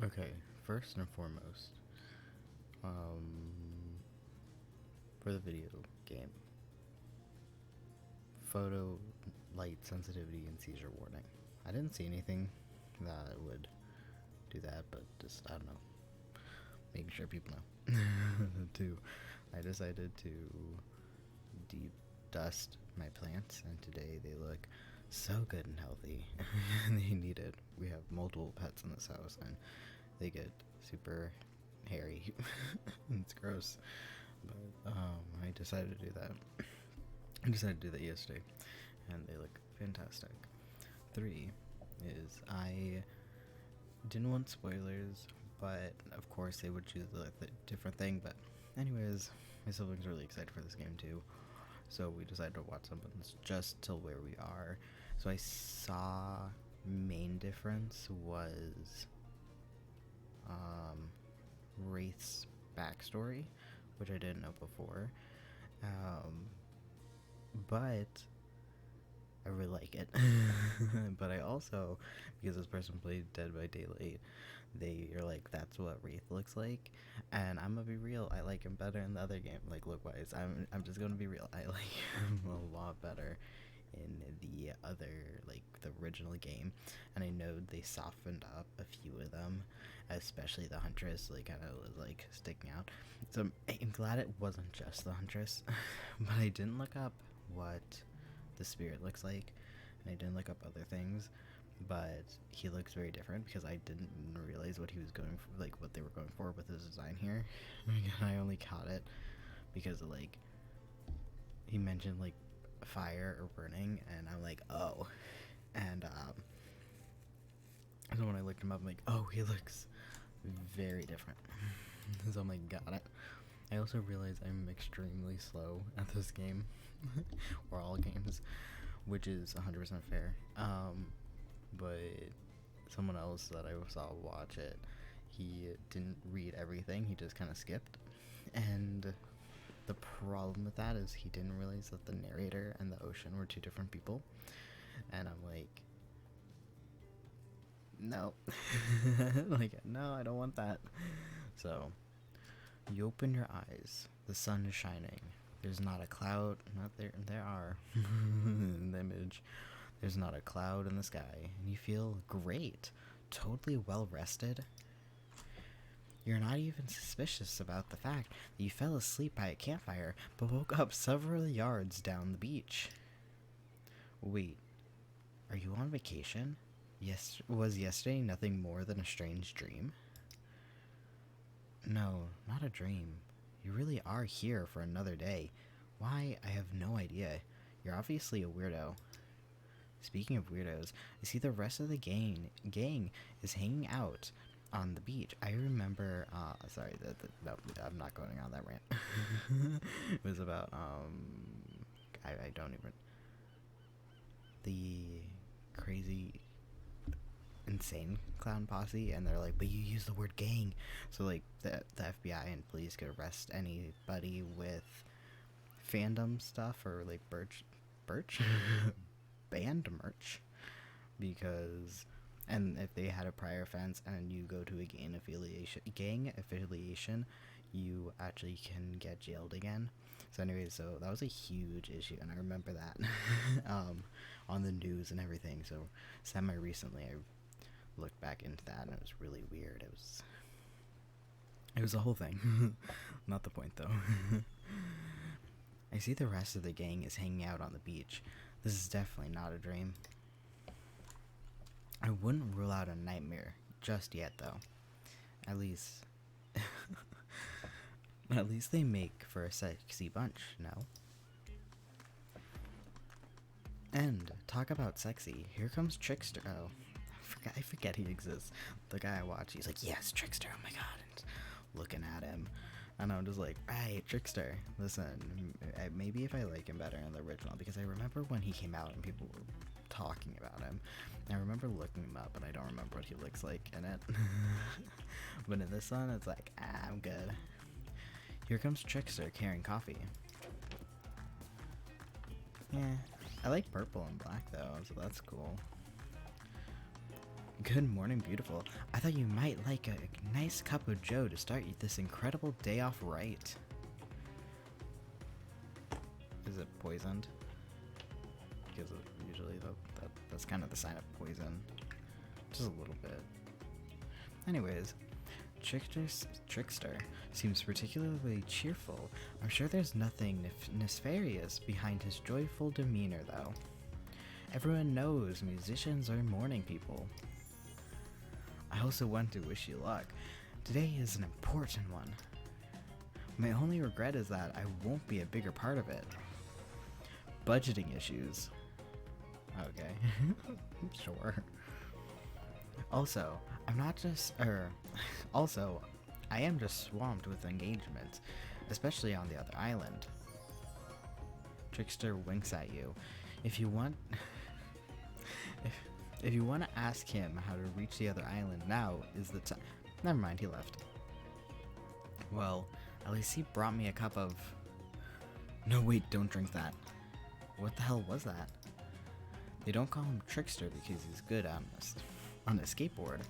Okay, first and foremost, for the video game, photo light sensitivity and seizure warning. I didn't see anything that would do that, but just, I don't know, making sure people know. I decided to deep dust my plants, and today they look so good and healthy. They need it. We have multiple pets in this house, and they get super hairy. It's gross, but I decided to do that. I decided to do that yesterday, and they look fantastic. 3 is I didn't want spoilers, but of course they would choose the different thing. But anyways, my siblings are really excited for this game too, so we decided to watch something just till where we are. So I saw main difference was Wraith's backstory, which I didn't know before, but I really like it. But I also, because this person played Dead by Daylight, they are like, that's what Wraith looks like, and I'm gonna be real, I like him better in the other game, like look wise. I'm just gonna be real, I like him a lot better in the other, like the original game, and I know they softened up a few of them, especially the Huntress, like kind of was like sticking out. So I'm glad it wasn't just the Huntress. But I didn't look up what the spirit looks like, and I didn't look up other things, but he looks very different because I didn't realize what he was going for, like what they were going for with his design here. I only caught it because of, like, he mentioned like fire or burning, and I'm like, oh. And so when I looked him up, I'm like, oh, he looks very different. So I'm like, got it. I also realize I'm extremely slow at this game, or all games, which is 100% fair. But someone else that I saw watch it, he didn't read everything, he just kind of skipped. And the problem with that is he didn't realize that the narrator and the ocean were two different people. And I'm like, no. Like, no, I don't want that. So you open your eyes, the sun is shining, there's not a cloud, not there, there are, in the image, there's not a cloud in the sky, and you feel great, totally well rested. You're not even suspicious about the fact that you fell asleep by a campfire, but woke up several yards down the beach. Wait, are you on vacation? Yes, was yesterday nothing more than a strange dream? No, not a dream. You really are here for another day. Why, I have no idea. You're obviously a weirdo. Speaking of weirdos, I see the rest of the gang is hanging out on the beach. I remember, sorry, no, I'm not going on that rant. It was about, I don't even, the crazy insane clown posse, and they're like, but you use the word gang, so like the FBI and police could arrest anybody with fandom stuff or like birch band merch, because, and if they had a prior offense and you go to a gang affiliation, you actually can get jailed again. So anyways, so that was a huge issue, and I remember that on the news and everything. So semi recently I looked back into that, and it was really weird. It was a whole thing. Not the point though. I see the rest of the gang is hanging out on the beach. This is definitely not a dream. I wouldn't rule out a nightmare just yet though. At least at least they make for a sexy bunch, no? And talk about sexy, here comes Trickster. Oh, I forget he exists. The guy I watch, he's like, yes, Trickster, oh my god, and looking at him, and I'm just like, right, Trickster, listen, maybe if I like him better in the original, because I remember when he came out and people were talking about him, I remember looking him up, and I don't remember what he looks like in it. But in this one, it's like, I'm good. Here comes Trickster carrying coffee. Yeah, I like purple and black though, so that's cool. Good morning, beautiful. I thought you might like a nice cup of joe to start this incredible day off right. Is it poisoned? Because usually that's kind of the sign of poison. Just a little bit. Anyways, Trickster seems particularly cheerful. I'm sure there's nothing nefarious behind his joyful demeanor, though. Everyone knows musicians are morning people. I also want to wish you luck. Today is an important one. My only regret is that I won't be a bigger part of it. Budgeting issues. Okay. Sure. Also, I am just swamped with engagements, especially on the other island. Trickster winks at you. If you want if you want to ask him how to reach the other island, now is the time. Never mind, he left. Well, at least he brought me a cup of... No, wait, don't drink that. What the hell was that? They don't call him Trickster because he's good on a skateboard.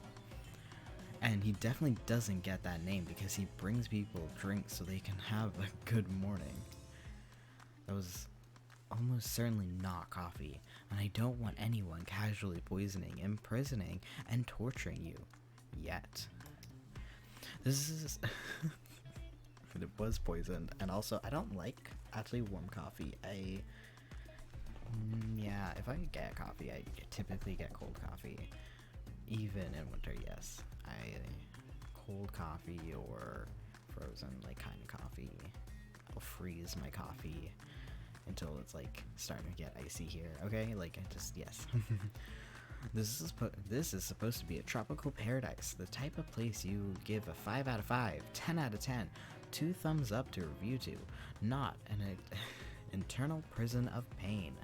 And he definitely doesn't get that name because he brings people drinks so they can have a good morning. That was almost certainly not coffee, and I don't want anyone casually poisoning, imprisoning, and torturing you. Yet. This is... It was poisoned, and also, I don't like actually warm coffee. Yeah, if I get coffee, I typically get cold coffee. Even in winter, yes. Cold coffee or frozen, like, kind of coffee. I'll freeze my coffee until it's, like, starting to get icy here, okay? Like, yes. This is supposed to be a tropical paradise, the type of place you give a 5 out of 5, 10 out of 10, 2 thumbs up to review to, not an internal prison of pain.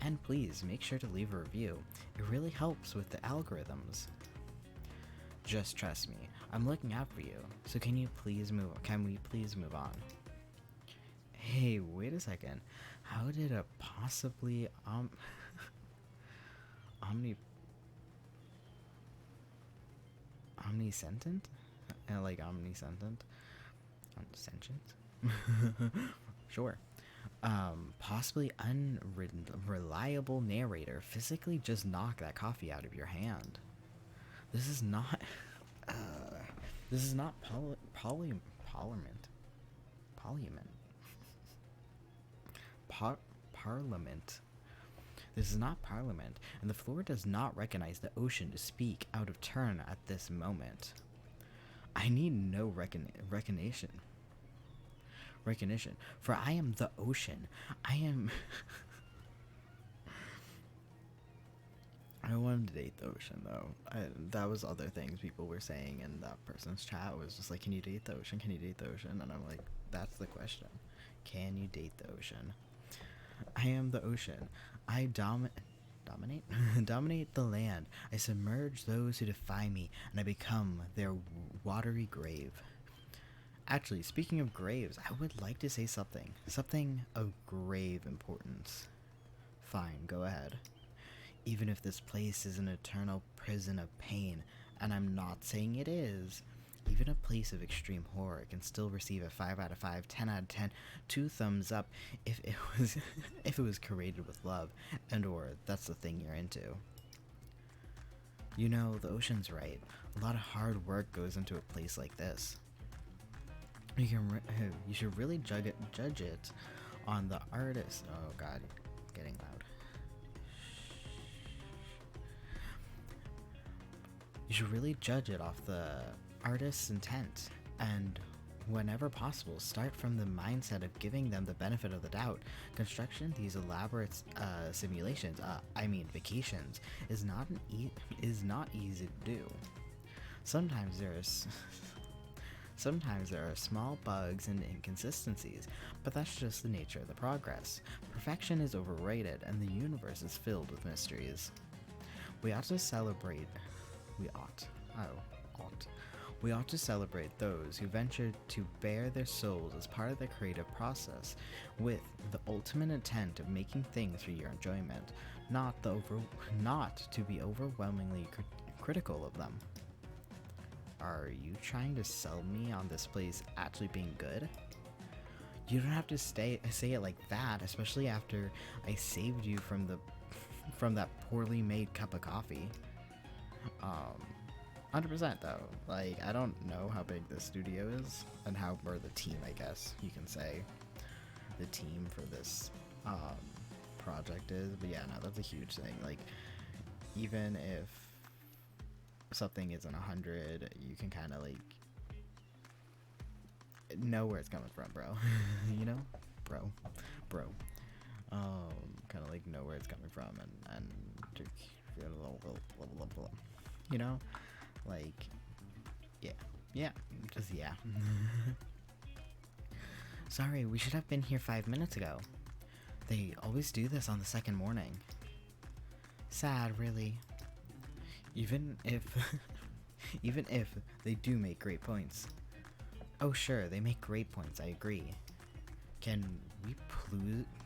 And please, make sure to leave a review. It really helps with the algorithms. Just trust me, I'm looking out for you, so can we please move on? Hey, wait a second. How did a possibly omnisentient? Like omnisentient? Sentient? Sure. Possibly unreliable narrator physically just knock that coffee out of your hand. This is not parliament. This is not parliament, and the floor does not recognize the ocean to speak out of turn at this moment. I need no recognition, for I am the ocean. I wanted to date the ocean, though. That was other things people were saying, and that person's chat was just like, can you date the ocean? Can you date the ocean? And I'm like, that's the question. Can you date the ocean? I am the ocean. I dominate the land. I submerge those who defy me, and I become their watery grave. Actually, speaking of graves, I would like to say something of grave importance. Fine, go ahead. Even if this place is an eternal prison of pain, and I'm not saying it is, even a place of extreme horror can still receive a 5 out of 5, 10 out of 10, 2 thumbs up if it was created with love, and or that's the thing you're into. You know, the ocean's right. A lot of hard work goes into a place like this. You should really judge it on the artist. Oh god, getting loud. You should really judge it off the artist's intent, and whenever possible, start from the mindset of giving them the benefit of the doubt. Construction these elaborate simulations, vacations, is not easy to do. Sometimes there are small bugs and inconsistencies, but that's just the nature of the progress. Perfection is overrated, and the universe is filled with mysteries. We ought to celebrate. ought. We ought to celebrate those who venture to bare their souls as part of the creative process, with the ultimate intent of making things for your enjoyment, not to be overwhelmingly critical of them. Are you trying to sell me on this place actually being good? You don't have to say it like that, especially after I saved you from that poorly made cup of coffee. 100% though. Like, I don't know how big the studio is or the team, I guess you can say, the team for this project is. But yeah, no, that's a huge thing. Like, even if something isn't 100, you can kind of like know where it's coming from, bro. You know, bro. Kind of like know where it's coming from and you know, like, yeah, just yeah. Sorry, we should have been here 5 minutes ago. They always do this on the second morning. Sad, really. Even if they do make great points. Oh sure, they make great points, I agree. Can we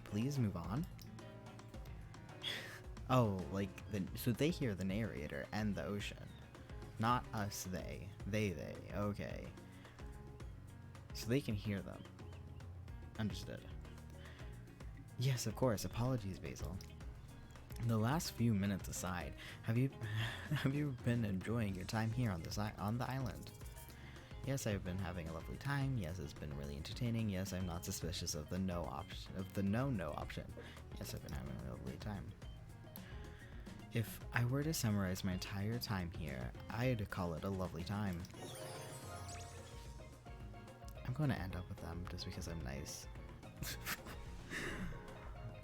please move on? Oh, like, so they hear the narrator and the ocean. Not us, they. They, okay. So they can hear them. Understood. Yes, of course, apologies, Basil. The last few minutes aside, have you been enjoying your time here on the island? Yes, I've been having a lovely time. Yes, it's been really entertaining. Yes, I'm not suspicious of the no option. Yes, I've been having a lovely time. If I were to summarize my entire time here, I'd call it a lovely time. I'm going to end up with them just because I'm nice.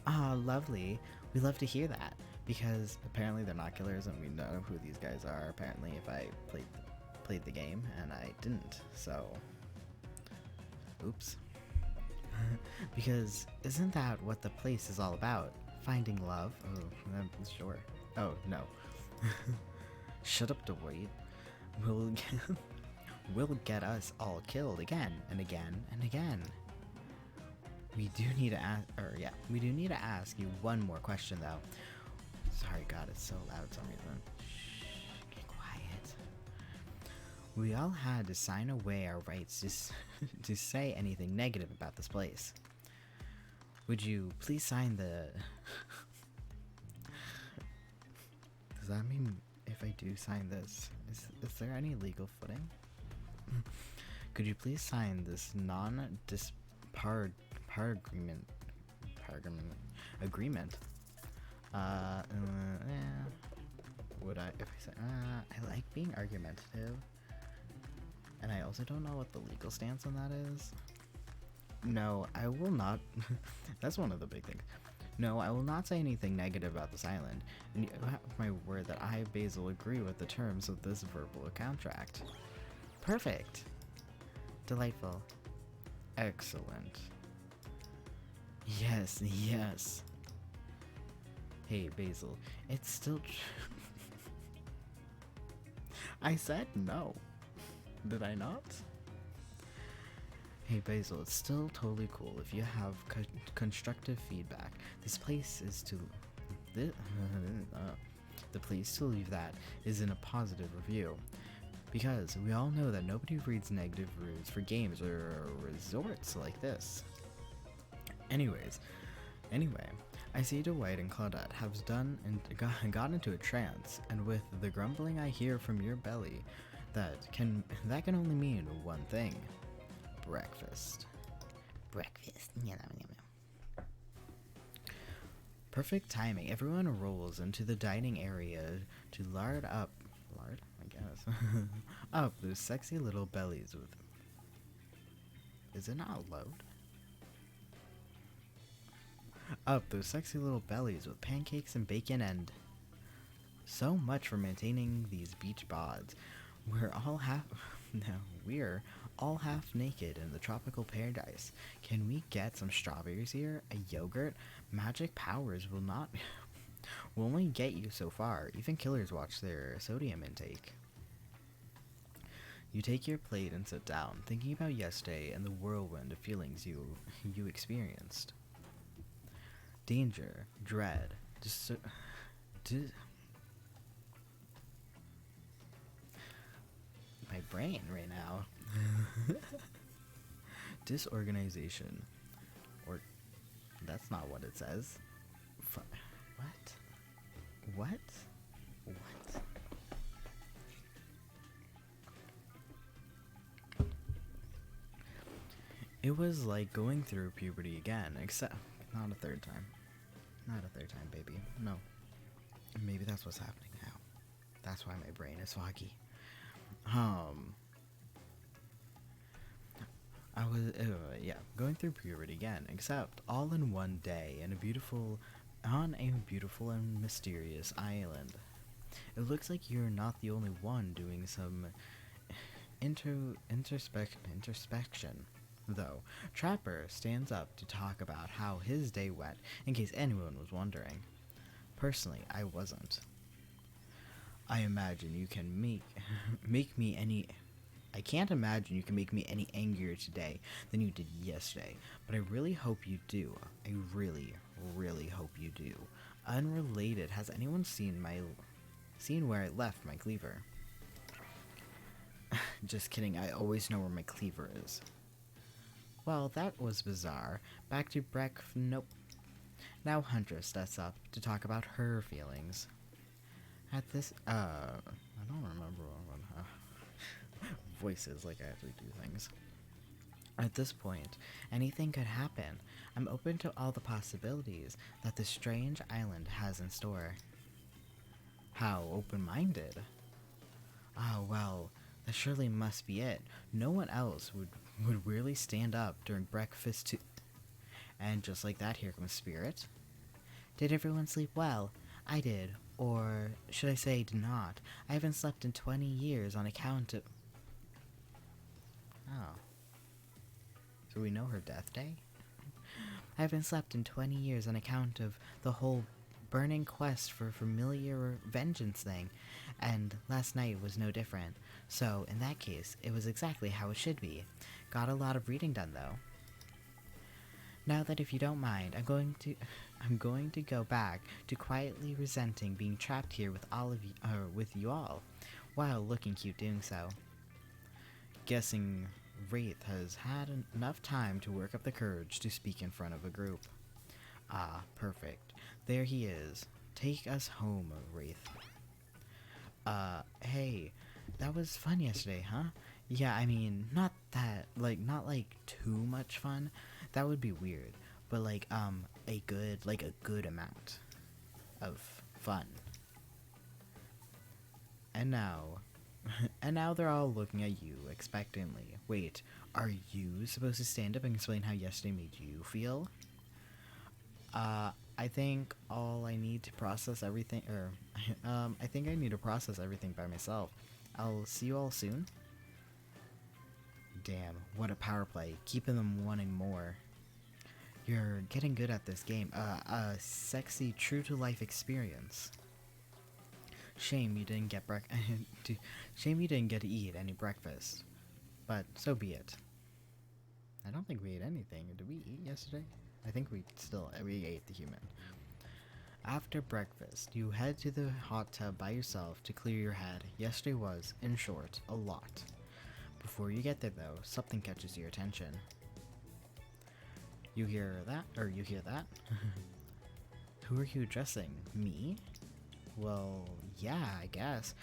Ah, lovely. We love to hear that, because apparently they're not killers and we know who these guys are, apparently, if I played the game, and I didn't, so oops. Because isn't that what the place is all about? Finding love? Oh, sure. Oh, no. Shut up, Dwight. Will get us all killed again and again and again. We do need to ask you one more question, though. Sorry, God, it's so loud for some reason. Shh, get quiet. We all had to sign away our rights to say anything negative about this place. Would you please sign the... Does that mean if I do sign this, is there any legal footing? Could you please sign this agreement? Would I, if I say, I like being argumentative, and I also don't know what the legal stance on that is. No, I will not. That's one of the big things. No, I will not say anything negative about this island, and you have my word that I, Basil, agree with the terms of this verbal contract. Perfect. Delightful. Excellent. Yes. Hey, Basil, it's still I said no. Did I not? Hey, Basil, it's still totally cool if you have constructive feedback. This place is the place to leave that is in a positive review. Because we all know that nobody reads negative reviews for games or resorts like this. Anyway, I see Dwight and Claudette have got into a trance, and with the grumbling I hear from your belly, that can only mean one thing. Breakfast. Perfect timing. Everyone rolls into the dining area to lard up, I guess, up those sexy little bellies with... Is it not load? Up those sexy little bellies with pancakes and bacon and... So much for maintaining these beach bods. We're all half naked in the tropical paradise. Can we get some strawberries here? A yogurt? Magic powers will only get you so far. Even killers watch their sodium intake. You take your plate and sit down, thinking about yesterday and the whirlwind of feelings you experienced. Danger, dread, my brain right now. Disorganization. Or, that's not what it says. What? What? What? It was like going through puberty again, except not a third time. Not a third time, baby. No. Maybe that's what's happening now. That's why my brain is foggy. I was, going through puberty again, except all in one day on a beautiful and mysterious island. It looks like you're not the only one doing some introspection, though. Trapper stands up to talk about how his day went, in case anyone was wondering. Personally, I wasn't. I imagine you can make me any... I can't imagine you can make me any angrier today than you did yesterday, but I really hope you do. I really, really hope you do. Unrelated, has anyone seen where I left my cleaver? Just kidding, I always know where my cleaver is. Well, that was bizarre. Back to nope. Now Huntress steps up to talk about her feelings. At this, I don't remember what voices like I actually do things. At this point, anything could happen. I'm open to all the possibilities that this strange island has in store. How open-minded. Ah, well, that surely must be it. No one else would really stand up during breakfast to... And just like that, here comes Spirit. Did everyone sleep well? I did. Or should I say did not. I haven't slept in 20 years on account of... Oh. So we know her death day? I haven't slept in 20 years on account of the whole burning quest for familiar vengeance thing, and last night was no different. So, in that case, it was exactly how it should be. Got a lot of reading done, though. Now that if you don't mind, I'm going to go back to quietly resenting being trapped here with with you all, while looking cute doing so. Guessing Wraith has had enough time to work up the courage to speak in front of a group. Ah, perfect. There he is. Take us home, Wraith. Hey, that was fun yesterday, huh? Yeah, I mean, not too much fun. That would be weird. But a good amount of fun. And now they're all looking at you expectantly. Wait, are you supposed to stand up and explain how yesterday made you feel? I think I need to process everything by myself. I'll see you all soon. Damn, what a power play, keeping them wanting more. You're getting good at this game. A sexy, true-to-life experience. Shame you didn't get to eat any breakfast. But so be it. I don't think we ate anything. Did we eat yesterday? I think we ate the human. After breakfast, you head to the hot tub by yourself to clear your head. Yesterday was, in short, a lot. Before you get there, though, something catches your attention. You hear that? Who are you addressing? Me? Well, yeah, I guess.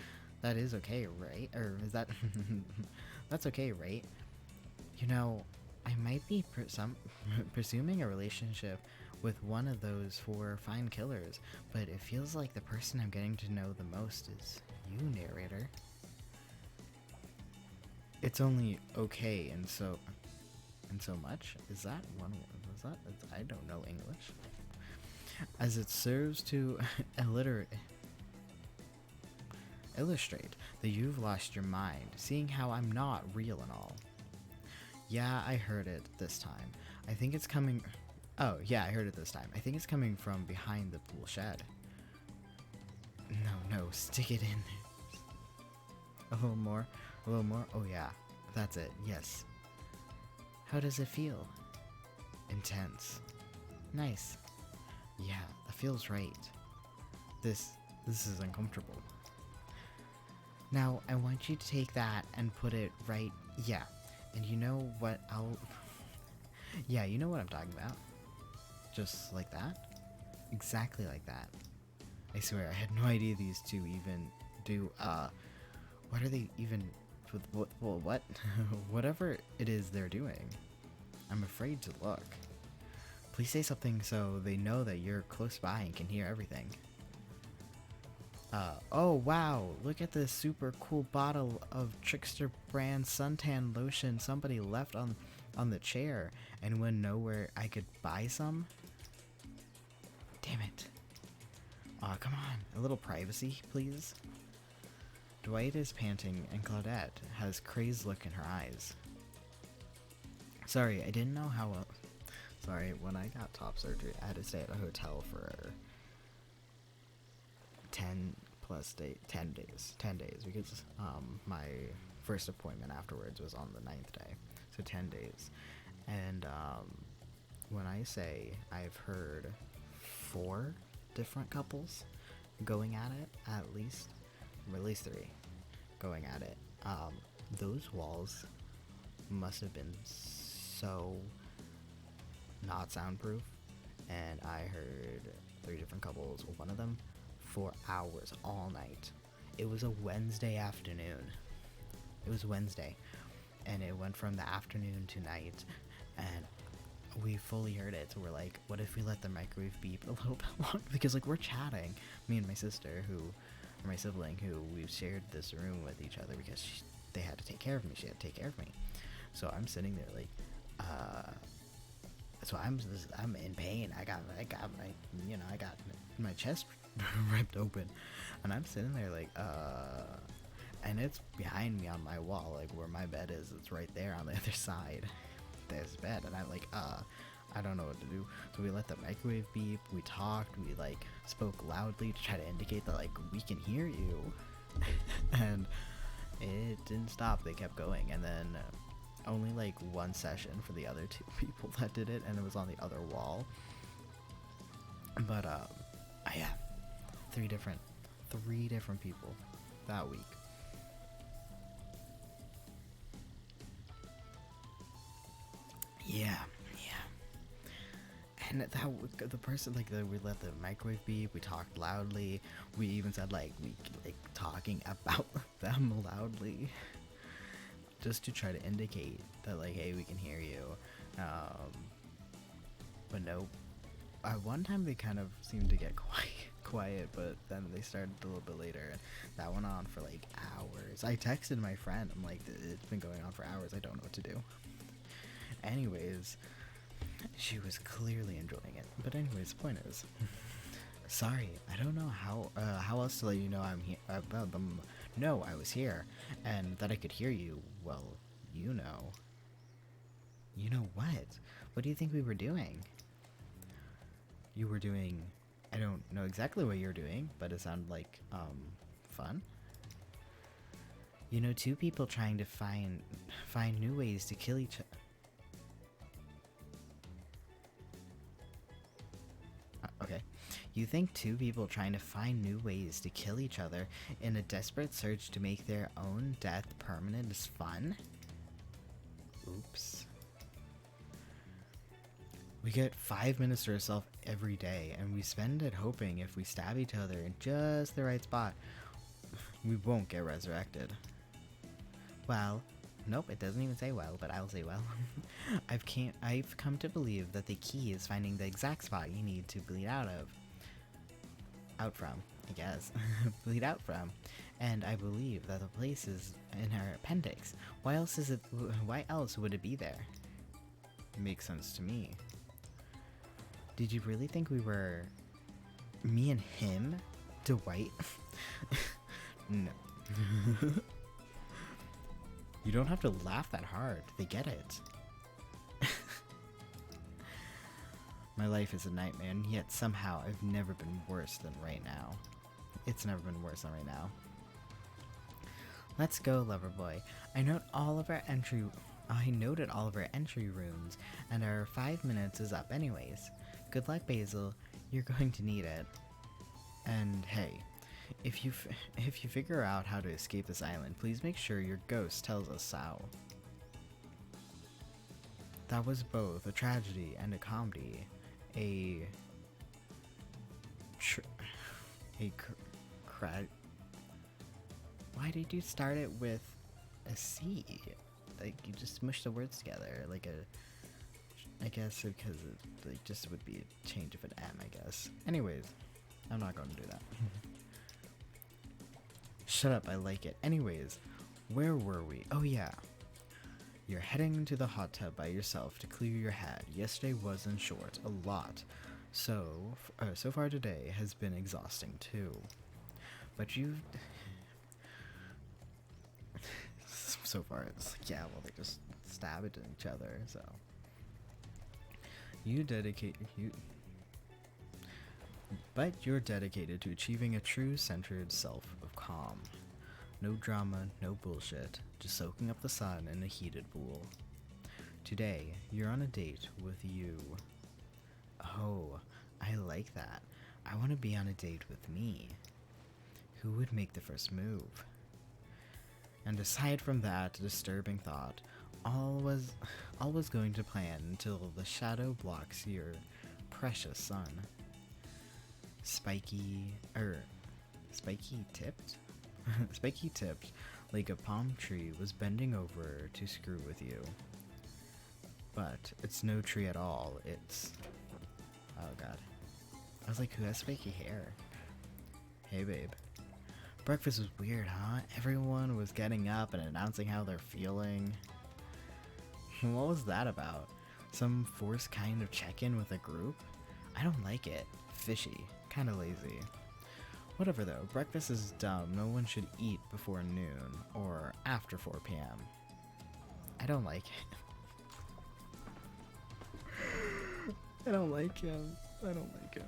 That is okay, right? Or is that... That's okay, right? You know, I might be presuming a relationship with one of those 4 fine killers, but it feels like the person I'm getting to know the most is you, narrator. It's only okay and so much? Is that one? Was that? I don't know English. As it serves to illustrate that you've lost your mind, seeing how I'm not real and all. Yeah, I heard it this time. I think it's coming... Oh, yeah, I heard it this time. I think it's coming from behind the pool shed. No, stick it in there. A little more. A little more. Oh yeah. That's it. Yes. How does it feel? Intense. Nice. Yeah, that feels right. This is uncomfortable. Now, I want you to take that and put it right. Yeah. And you know what Yeah, you know what I'm talking about. Just like that. Exactly like that. I swear, I had no idea these two even do, what are they even, what? Whatever it is they're doing. I'm afraid to look. Please say something so they know that you're close by and can hear everything. Oh wow, look at this super cool bottle of Trickster brand suntan lotion somebody left on the chair. Anyone know where I could buy some? Damn it. Aw, come on, a little privacy, please. Dwight is panting and Claudette has crazed look in her eyes. Sorry, I didn't know how Sorry, when I got top surgery, I had to stay at a hotel for 10 days because my first appointment afterwards was on the 9th day, so 10 days. And when I say I've heard 4 different couples going at it, at least 3 going at it, those walls must have been so not soundproof, and I heard 3 different couples, one of them for hours, all night. It was a Wednesday afternoon. It was Wednesday, and it went from the afternoon to night, and we fully heard it. So we're like, what if we let the microwave beep a little bit longer? Because like we're chatting, me and my sister, or my sibling, who we've shared this room with each other because they had to take care of me. She had to take care of me. So I'm sitting there like, so I'm in pain. I got my chest ripped open, and I'm sitting there like, and it's behind me on my wall, like where my bed is. It's right there on the other side. There's bed, and I'm like, I don't know what to do. So we let the microwave beep. We talked. We like spoke loudly to try to indicate that like we can hear you, and it didn't stop. They kept going, and then only like one session for the other 2 people that did it, and it was on the other wall. But yeah, 3 different people that week. Yeah. And the person, like, we let the microwave beep, we talked loudly, we even said, like, we, like, talking about them loudly, just to try to indicate that, like, hey, we can hear you, but no, one time they kind of seemed to get quiet, but then they started a little bit later, and that went on for, like, hours. I texted my friend, I'm like, it's been going on for hours, I don't know what to do. Anyways, she was clearly enjoying it. But anyways, the point is, sorry, I don't know how else to let you know I'm here. No, I was here, and that I could hear you. Well, you know. You know what? What do you think we were doing? You were doing, I don't know exactly what you were doing, but it sounded like, fun. You know, 2 people trying to find new ways to kill each other. Okay. You think 2 people trying to find new ways to kill each other in a desperate search to make their own death permanent is fun? Oops. We get 5 minutes to ourselves every day, and we spend it hoping if we stab each other in just the right spot, we won't get resurrected. Well, nope, it doesn't even say well, but I'll say well. I've come to believe that the key is finding the exact spot you need to bleed out from, I guess. Bleed out from. And I believe that the place is in her appendix. Why else would it be there? It makes sense to me. Did you really think we were me and him? Dwight? No. You don't have to laugh that hard. They get it. My life is a nightmare, and yet somehow I've never been worse than right now. It's never been worse than right now. Let's go, lover boy. I noted all of our entry runes, and our 5 minutes is up anyways. Good luck, Basil. You're going to need it. And hey, if you figure out how to escape this island, please make sure your ghost tells us how. That was both a tragedy and a comedy. Why did you start it with a C? Like, you just smush the words together, like I guess because it like, just would be a change of an M, I guess. Anyways, I'm not going to do that. Shut up, I like it. Anyways, where were we? Oh yeah. You're heading to the hot tub by yourself to clear your head. Yesterday wasn't short, a lot. So far today has been exhausting too. But you've... so far it's like, yeah, well, they just stab it in each other, so... But you're dedicated to achieving a true centered self of calm. No drama, no bullshit, just soaking up the sun in a heated pool. Today, you're on a date with you. Oh, I like that. I want to be on a date with me. Who would make the first move? And aside from that disturbing thought, all was going to plan until the shadow blocks your precious sun. Spiky tipped? Spiky tipped like a palm tree was bending over to screw with you. But it's no tree at all, it's... Oh god. I was like, who has spiky hair? Hey babe. Breakfast was weird, huh? Everyone was getting up and announcing how they're feeling. What was that about? Some forced kind of check-in with a group? I don't like it. Fishy. Kinda lazy. Whatever though, breakfast is dumb. No one should eat before noon or after 4 p.m. I don't like it. I don't like him. I don't like him.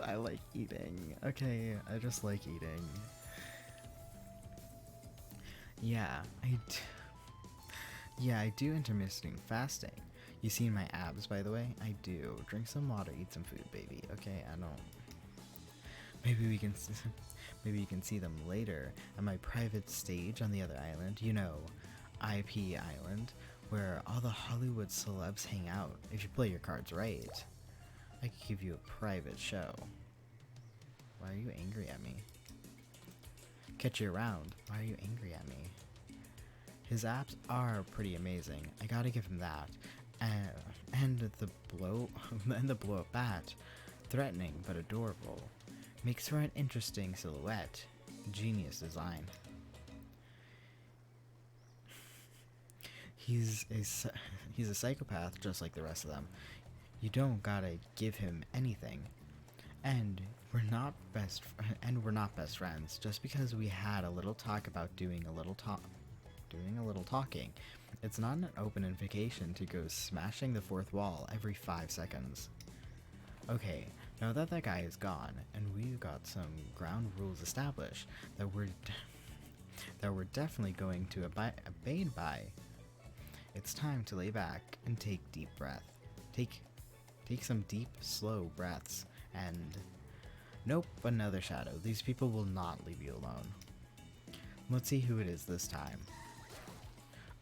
I like eating. Okay, I just like eating. Yeah, I do intermittent fasting. You seen my abs, by the way? I do. Drink some water, eat some food, baby. Okay, I don't... Maybe you can see them later at my private stage on the other island. You know, IP Island, where all the Hollywood celebs hang out. If you play your cards right, I could give you a private show. Why are you angry at me? Catch you around. Why are you angry at me? His apps are pretty amazing. I gotta give him that. And the blow up bat, threatening but adorable. Makes for an interesting silhouette. Genius design. He's a psychopath just like the rest of them. You don't gotta give him anything. And we're not best friends just because we had a little talk about doing a little talking. It's not an open invitation to go smashing the fourth wall every 5 seconds. Okay, now that guy is gone, and we've got some ground rules established that we're definitely going to abide by, it's time to lay back and take deep breath. Take some deep, slow breaths, and nope, another shadow. These people will not leave you alone. Let's see who it is this time.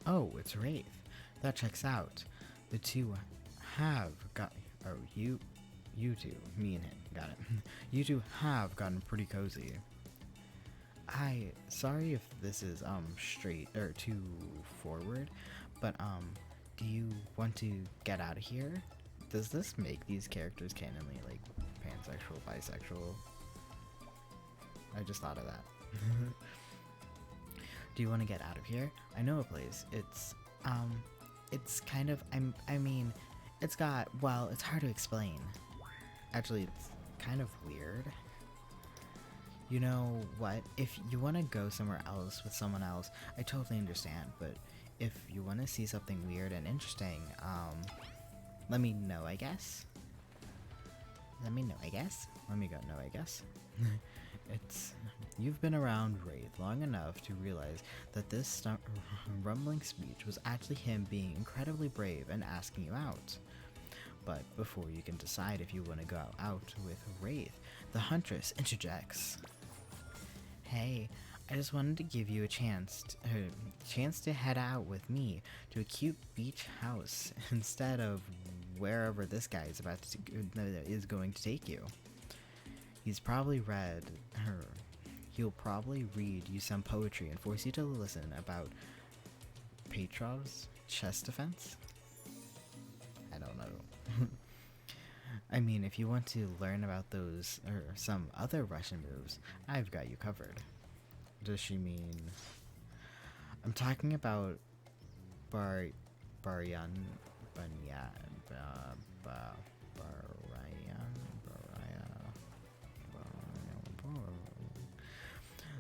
Oh, it's Wraith. That checks out. The two have got... Oh, you two, me and him, got it. You two have gotten pretty cozy. Sorry if this is, straight, or too forward, but, do you want to get out of here? Does this make these characters canonly, like, pansexual, bisexual? I just thought of that. Do you want to get out of here? I know a place. It's kind of, it's got, well, it's hard to explain. Actually, it's kind of weird. You know what? If you want to go somewhere else with someone else, I totally understand, but if you want to see something weird and interesting, let me know, I guess. Let me go, no, I guess. It's you've been around Wraith long enough to realize that this rumbling speech was actually him being incredibly brave and asking you out. But before you can decide if you want to go out with Wraith, the Huntress interjects. Hey, I just wanted to give you a chance to head out with me to a cute beach house instead of wherever this guy is going to take you. He's probably he'll probably read you some poetry and force you to listen about Petrov's chest defense. I don't know. I mean, if you want to learn about those or some other Russian moves, I've got you covered. Does she mean... I'm talking about Baryan...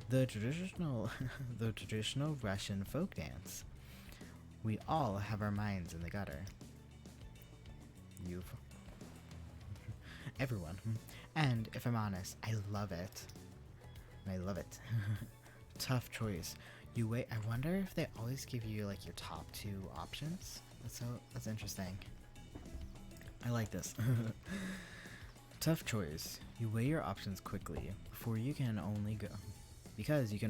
The traditional Russian folk dance. We all have our minds in the gutter. Everyone. And if I'm honest, I love it. I love it. Tough choice. I wonder if they always give you like your top 2 options. That's interesting. I like this. Tough choice. You weigh your options quickly because you can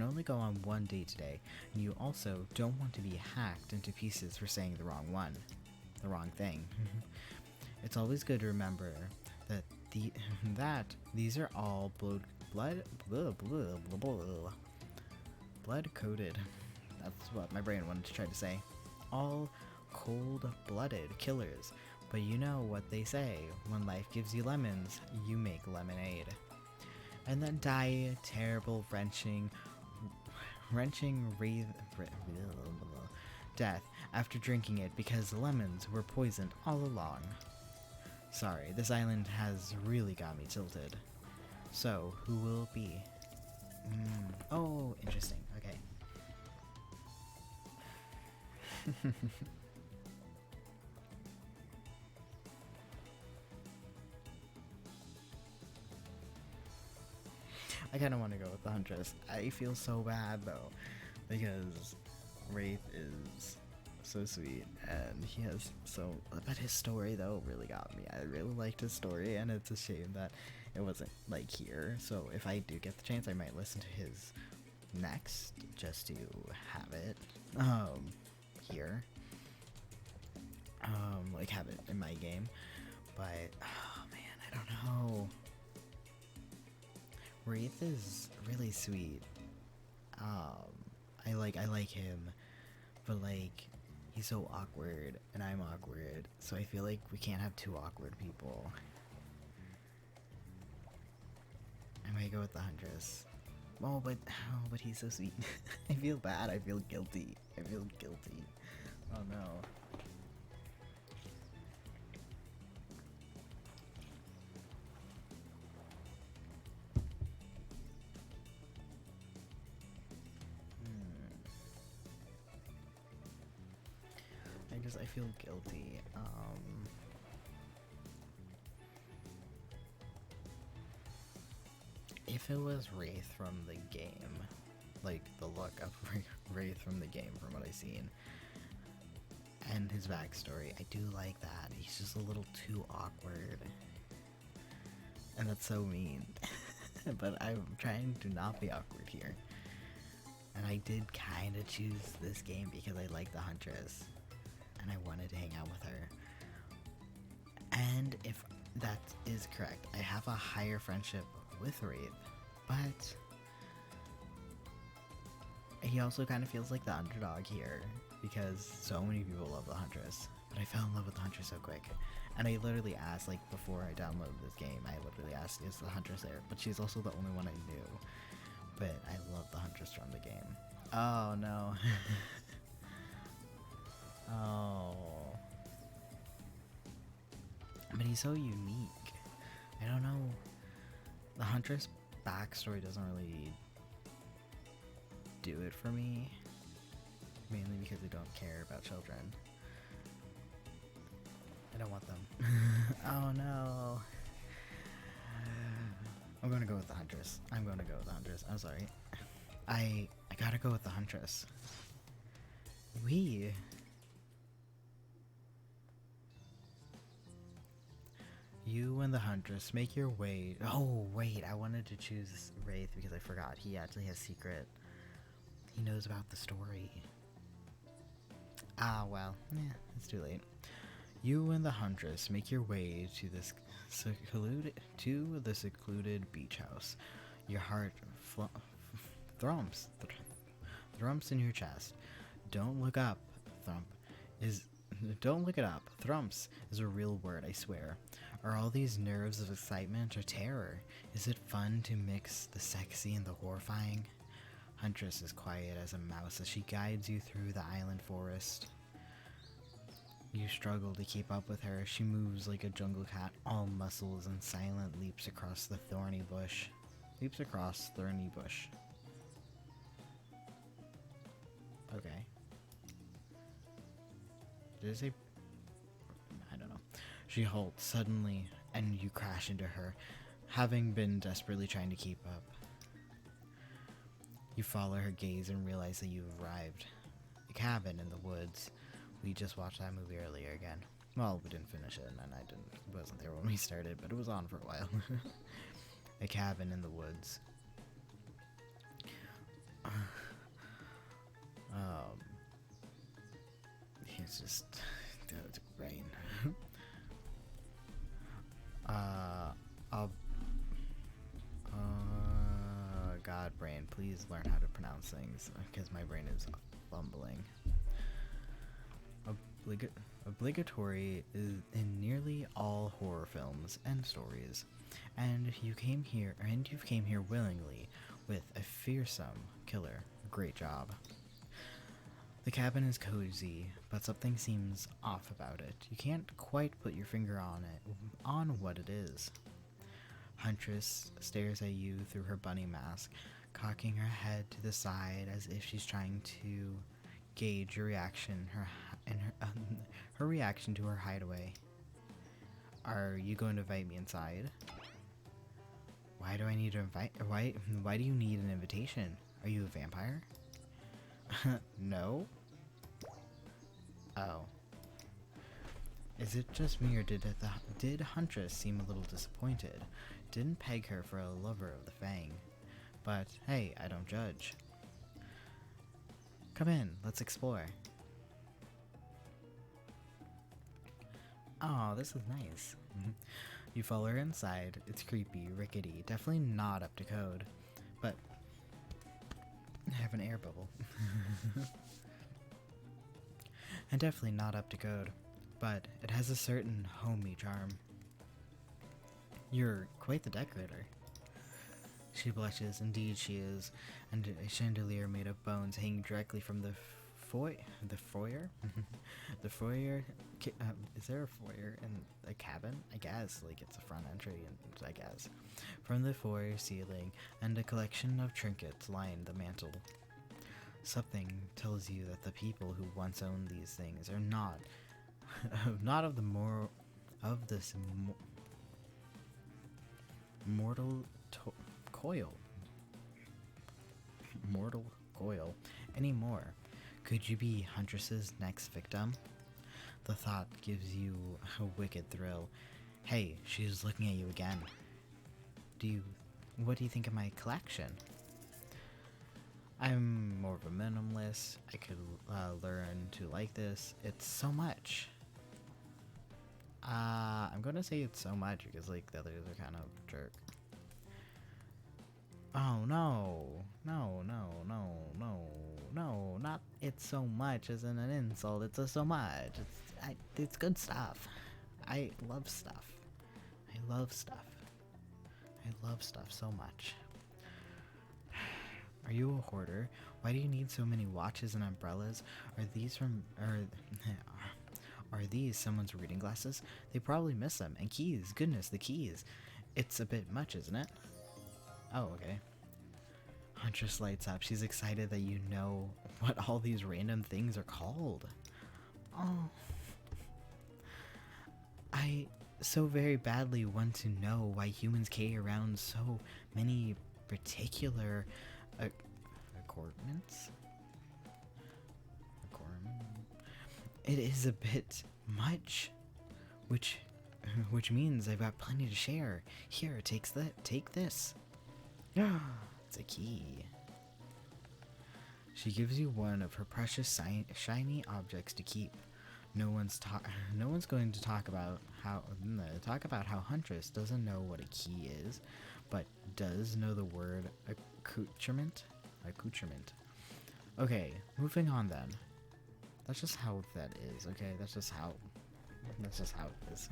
only go on one date today, and you also don't want to be hacked into pieces for saying the wrong thing. It's always good to remember that these are all blood coded. That's what my brain wanted to try to say. All cold-blooded killers. But you know what they say, when life gives you lemons, you make lemonade. And then die a terrible, wrenching death after drinking it because the lemons were poisoned all along. Sorry, this island has really got me tilted. So, who will it be? Oh, interesting. Okay. I kind of want to go with the Huntress. I feel so bad though, because Wraith is so sweet and he has but his story though really got me. I really liked his story, and it's a shame that it wasn't like here. So if I do get the chance, I might listen to his next just to have it here, like have it in my game. But oh man, I don't know. Wraith is really sweet. I like him, but like he's so awkward and I'm awkward, so I feel like we can't have 2 awkward people. I might go with the Huntress. But he's so sweet. I feel bad. I feel guilty. Oh no. I feel guilty. If it was Wraith from the game, like the look of Wraith from the game from what I've seen, and his backstory, I do like that. He's just a little too awkward. And that's so mean. But I'm trying to not be awkward here. And I did kind of choose this game because I like the Huntress. And I wanted to hang out with her. And if that is correct, I have a higher friendship with Wraith, but he also kind of feels like the underdog here because so many people love the Huntress. But I fell in love with the Huntress so quick. And I literally asked, like before I downloaded this game, I literally asked, is the Huntress there? But she's also the only one I knew. But I love the Huntress from the game. Oh no. Oh. But he's so unique. I don't know. The Huntress backstory doesn't really do it for me. Mainly because I don't care about children. I don't want them. Oh no. I'm gonna go with the Huntress. I'm gonna go with the Huntress. I'm sorry. I gotta go with the Huntress. We. You and the Huntress make your way. Oh, wait, I wanted to choose Wraith because I forgot. He actually has secret. He knows about the story. Ah, well, it's too late. You and the Huntress make your way to this secluded beach house. Your heart thrumps in your chest. Don't look up. Don't look it up. Thrumps is a real word, I swear. Are all these nerves of excitement or terror? Is it fun to mix the sexy and the horrifying? Huntress is quiet as a mouse as she guides you through the island forest. You struggle to keep up with her. She moves like a jungle cat, all muscles and silent leaps across the thorny bush. Okay. Did it say? I don't know. She halts suddenly, and you crash into her, having been desperately trying to keep up. You follow her gaze and realize that you've arrived. A cabin in the woods. We just watched that movie earlier again. Well, we didn't finish it, and I wasn't there when we started, but it was on for a while. A cabin in the woods. It's just the brain. God, brain, please learn how to pronounce things because my brain is fumbling. Obligatory is in nearly all horror films and stories, and you've came here willingly with a fearsome killer. Great job. The cabin is cozy, but something seems off about it. You can't quite put your finger on what it is. Huntress stares at you through her bunny mask, cocking her head to the side as if she's trying to gauge your reaction. Her reaction to her hideaway. Are you going to invite me inside? Why do I need to invite? Why do you need an invitation? Are you a vampire? No. Oh. Is it just me, or did Huntress seem a little disappointed? Didn't peg her for a lover of the Fang. But hey, I don't judge. Come in, let's explore. Oh, this is nice. You follow her inside. It's creepy, rickety, definitely not up to code. But I have an air bubble. And definitely not up to code. But it has a certain homey charm. You're quite the decorator. She blushes. Indeed she is. And a chandelier made of bones hanging directly from the foyer? The foyer? Is there a foyer in a cabin? I guess. Like, it's a front entry, I guess. From the foyer ceiling, and a collection of trinkets line the mantel. Something tells you that the people who once owned these things are not of this mortal coil anymore. Could you be Huntress's next victim? The thought gives you a wicked thrill. Hey, she's looking at you again. What do you think of my collection? I'm more of a minimalist. I could learn to like this. It's so much. I'm gonna say it's so much because like the others are kind of jerk. Oh no, not it's so much isn't an insult. It's a so much. It's good stuff. I love stuff. I love stuff so much. Are you a hoarder? Why do you need so many watches and umbrellas? Are these someone's reading glasses? They probably miss them. And keys. Goodness, the keys. It's a bit much, isn't it? Oh, okay. Huntress lights up. She's excited that you know what all these random things are called. Oh. so very badly want to know why humans carry around so many particular accoutrements. It is a bit much, which means I've got plenty to share. Here, take this. It's a key. She gives you one of her precious shiny objects to keep. No one's going to talk about how Huntress doesn't know what a key is, but does know the word accoutrement. Okay, moving on then. That's just how that is. Okay, that's just how it is.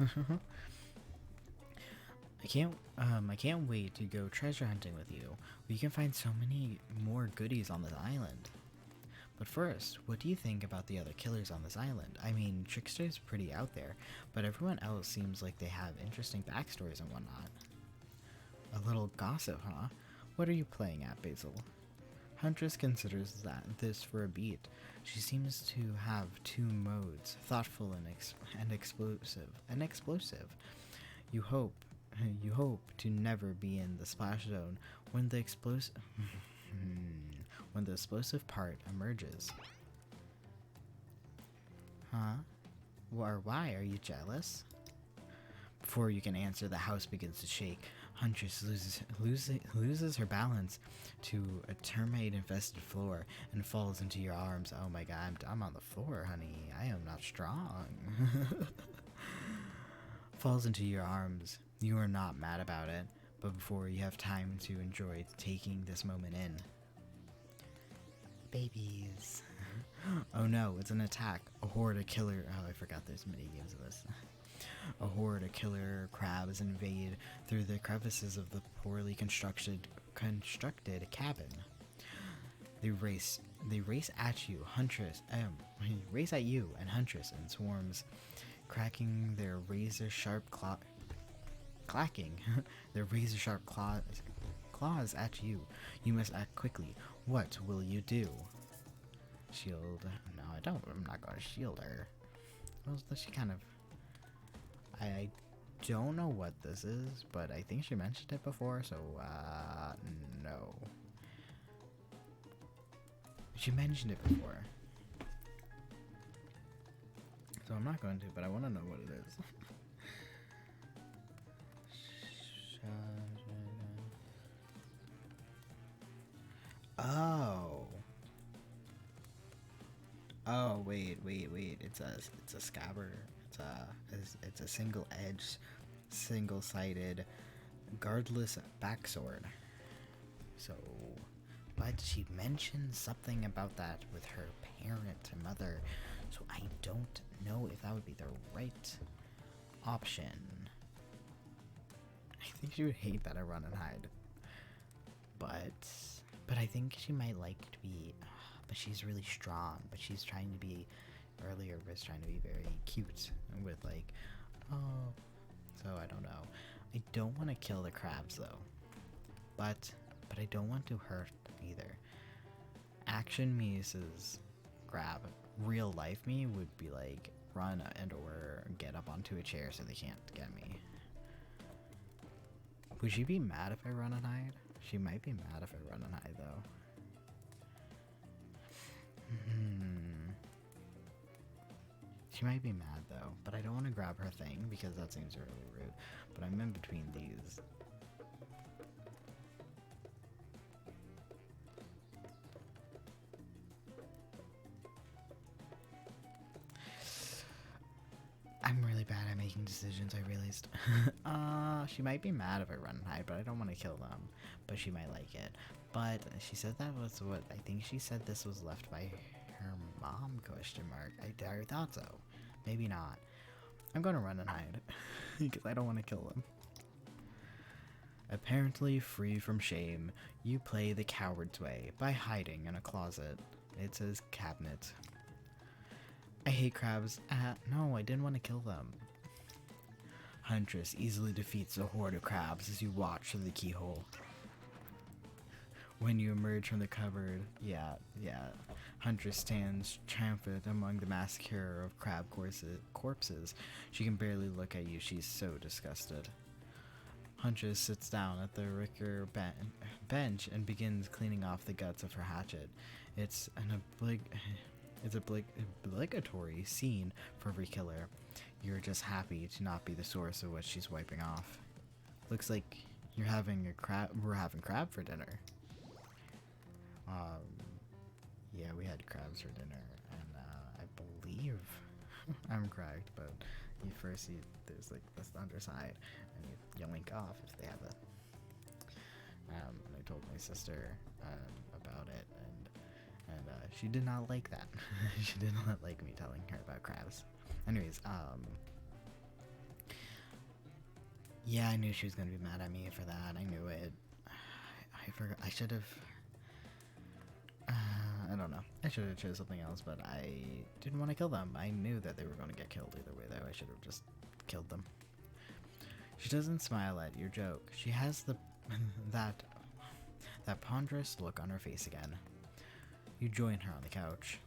I can't wait to go treasure hunting with you. We can find so many more goodies on this island. But first, what do you think about the other killers on this island? I mean, Trickster's pretty out there, but everyone else seems like they have interesting backstories and whatnot. A little gossip, huh? What are you playing at, Basil? Huntress considers this for a beat. She seems to have two modes, thoughtful and explosive. You hope to never be in the splash zone when the explosive part emerges. Huh? Or why are you jealous? Before you can answer, the house begins to shake. Huntress loses her balance to a termite-infested floor and falls into your arms. Oh my god, I'm on the floor, honey. I am not strong. Falls into your arms. You are not mad about it, but before you have time to enjoy taking this moment in. Babies. Oh no, it's an attack. A horde of killer. Oh, I forgot there's mini games of this. A horde of killer crabs invade through the crevices of the poorly constructed cabin. They race at you, Huntress. Race at you and Huntress in swarms, cracking their razor sharp claws at you. You must act quickly. What will you do? Shield? No, I don't. I'm not going to shield her. Well, she kind of. I don't know what this is, but I think she mentioned it before, so, no. She mentioned it before. So I'm not going to, but I want to know what it is. Oh. Oh, wait. It's a scabbard. It's a single-edged, single-sided, guardless backsword. So, but she mentioned something about that with her parent and mother, so I don't know if that would be the right option. I think she would hate that I run and hide. But I think she might like to be, but she's really strong, but she's trying to be, earlier was trying to be very cute with like, oh, so I don't know. I don't want to kill the crabs though, but I don't want to hurt either. Action me says grab. Real life me would be like run and or get up onto a chair so they can't get me. Would she be mad if I run and hide? She might be mad if I run and hide though. She might be mad though, but I don't want to grab her thing because that seems really rude. But I'm in between these. I'm really bad at making decisions, I realized. She might be mad if I run and hide, but I don't want to kill them. But she might like it. But she said that was what, I think she said this was left by her mom, question mark. I thought so. Maybe not. I'm gonna run and hide. Because I don't want to kill them. Apparently free from shame, you play the coward's way by hiding in a closet. It says cabinet. I hate crabs. No, I didn't want to kill them. Huntress easily defeats a horde of crabs as you watch through the keyhole. When you emerge from the cupboard, yeah, Huntress stands triumphant among the massacre of crab corpses. She can barely look at you, she's so disgusted. Huntress sits down at the wicker bench and begins cleaning off the guts of her hatchet. It's an obligatory scene for every killer. You're just happy to not be the source of what she's wiping off. Looks like we're having crab for dinner. Yeah, we had crabs for dinner, and I believe I'm correct, but there's like this underside, and you link off if they have it. And I told my sister about it, and she did not like that. She did not like me telling her about crabs. Anyways, yeah, I knew she was gonna be mad at me for that. I knew it. I forgot. I should have. I don't know. I should have chose something else, but I didn't want to kill them. I knew that they were going to get killed either way, though. I should have just killed them. She doesn't smile at your joke. She has the that ponderous look on her face again. You join her on the couch.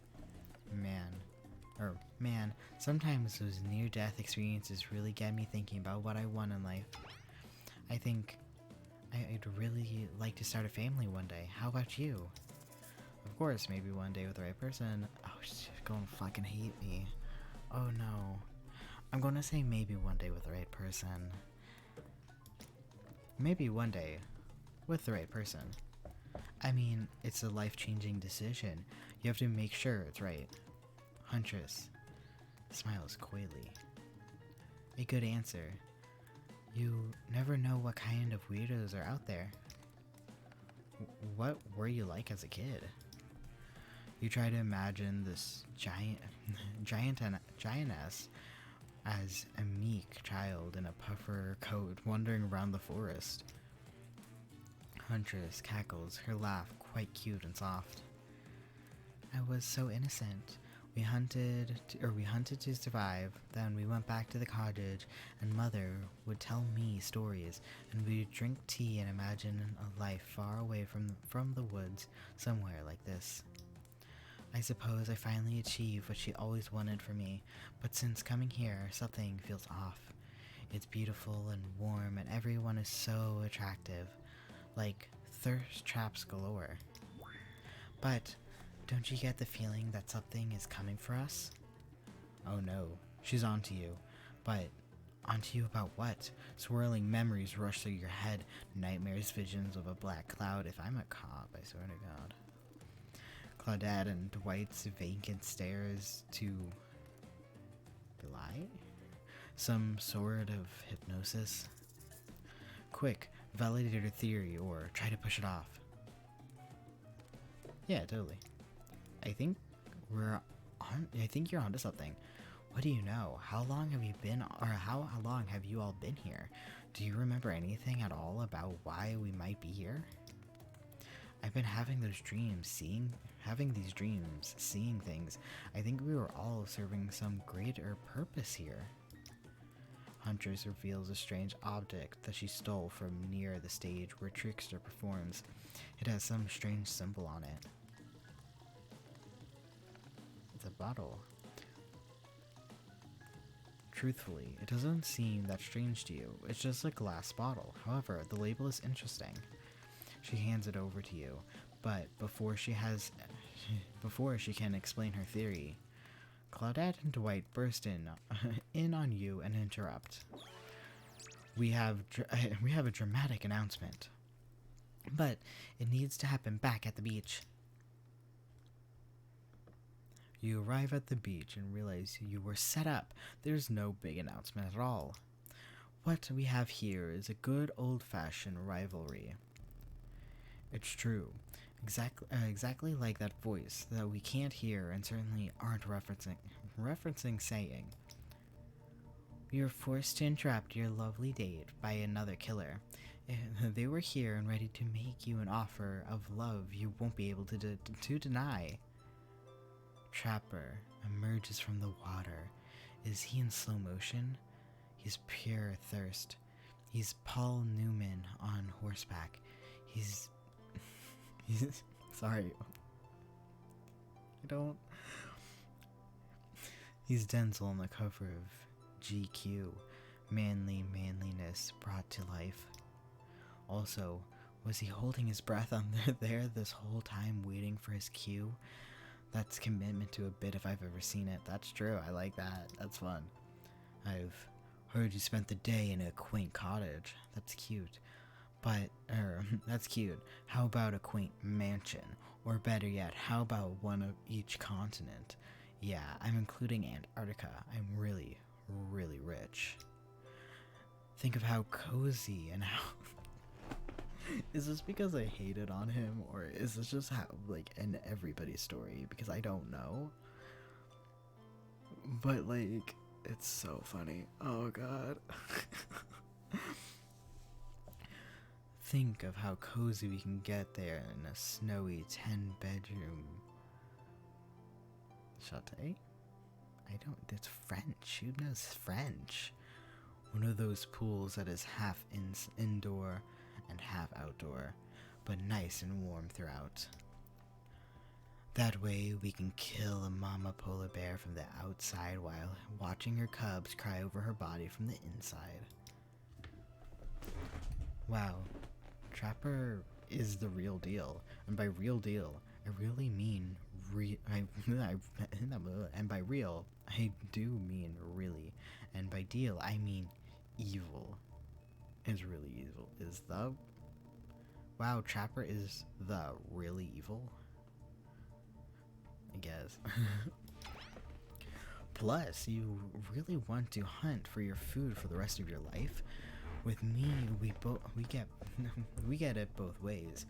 Man, sometimes those near-death experiences really get me thinking about what I want in life. I think I'd really like to start a family one day. How about you? Of course, maybe one day with the right person. Oh, she's gonna fucking hate me. Oh no. I'm gonna say maybe one day with the right person. Maybe one day with the right person. I mean, it's a life-changing decision. You have to make sure it's right. Huntress smiles coyly. A good answer. You never know what kind of weirdos are out there. What were you like as a kid? You try to imagine this giantess as a meek child in a puffer coat wandering around the forest. Huntress cackles, her laugh quite cute and soft. I was so innocent. We hunted to survive, then we went back to the cottage, and Mother would tell me stories, and we'd drink tea and imagine a life far away from the woods, somewhere like this. I suppose I finally achieved what she always wanted for me, but since coming here, something feels off. It's beautiful and warm, and everyone is so attractive, like thirst traps galore. But don't you get the feeling that something is coming for us? Oh no, she's onto you. But onto you about what? Swirling memories rush through your head, nightmares, visions of a black cloud. If I'm a cop, I swear to God. Claudette and Dwight's vacant stares to belie some sort of hypnosis. Quick, validate your theory or try to push it off. Yeah, totally. I think you're onto something. What do you know? How long have you been, or how long have you all been here? Do you remember anything at all about why we might be here? I've been having these dreams, seeing things. I think we were all serving some greater purpose here. Huntress reveals a strange object that she stole from near the stage where Trickster performs. It has some strange symbol on it. It's a bottle. Truthfully, it doesn't seem that strange to you. It's just a glass bottle. However, the label is interesting. She hands it over to you, but before she can explain her theory, Claudette and Dwight burst in on you and interrupt. We have a dramatic announcement, but it needs to happen back at the beach. You arrive at the beach and realize you were set up. There's no big announcement at all. What we have here is a good old-fashioned rivalry. It's true. Exactly like that voice that we can't hear and certainly aren't referencing saying. We were forced to interrupt your lovely date by another killer. They were here and ready to make you an offer of love you won't be able to deny. Trapper emerges from the water. Is he in slow motion? He's pure thirst. He's Paul Newman on horseback. Sorry. I don't. He's Denzel on the cover of GQ. Manliness brought to life. Also, was he holding his breath on there this whole time waiting for his cue? That's commitment to a bit if I've ever seen it. That's true. I like that. That's fun. I've heard you spent the day in a quaint cottage. That's cute. But, that's cute. How about a quaint mansion? Or better yet, how about one of each continent? Yeah, I'm including Antarctica. I'm really, really rich. Think of how cozy and how... Is this because I hated on him, or is this just how, like, in everybody's story? Because I don't know. But, like, it's so funny. Oh, God. Think of how cozy we can get there in a snowy 10-bedroom... Chateau? That's French. Who knows French? One of those pools that is half indoor and half outdoor, but nice and warm throughout. That way we can kill a mama polar bear from the outside while watching her cubs cry over her body from the inside. Wow, Trapper is the real deal, and by real deal, I really mean and by real, I do mean really, and by deal, I mean evil. Is really evil. Wow, Trapper is the really evil? I guess. Plus, you really want to hunt for your food for the rest of your life? With me, we get it both ways.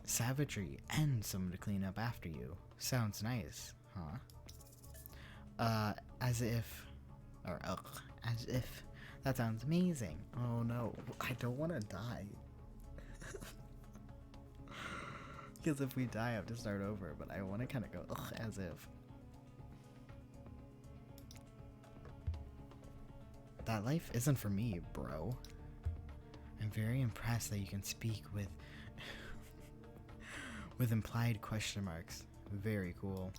Savagery and someone to clean up after you. Sounds nice, huh? As if that sounds amazing. Oh no, I don't want to die. Because if we die, I have to start over, but I want to kind of go, as if. That life isn't for me, bro. I'm very impressed that you can speak with with implied question marks. Very cool.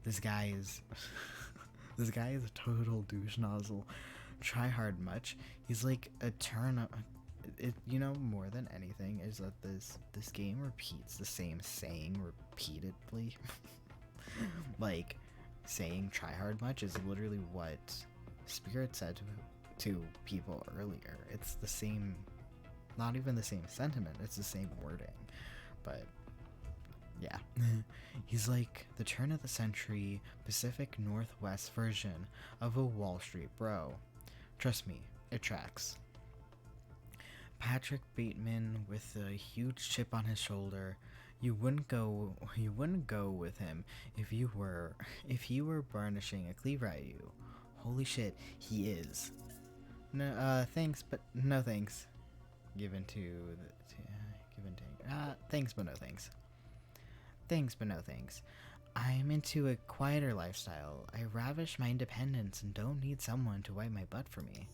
This guy is a total douche nozzle. Try hard much. He's like a turn up. More than anything is that this game repeats the same saying repeatedly. Like, saying try hard much is literally what Spirit said to people earlier. It's the same, not even the same sentiment, it's the same wording. But yeah. He's like the turn of the century Pacific Northwest version of a Wall Street bro. Trust me, it tracks. Patrick Bateman with a huge chip on his shoulder. You wouldn't go with him if he were burnishing a cleaver at you. Holy shit, he is. No, thanks, but no thanks. Thanks, but no thanks. Thanks, but no thanks. I'm into a quieter lifestyle. I ravish my independence and don't need someone to wipe my butt for me.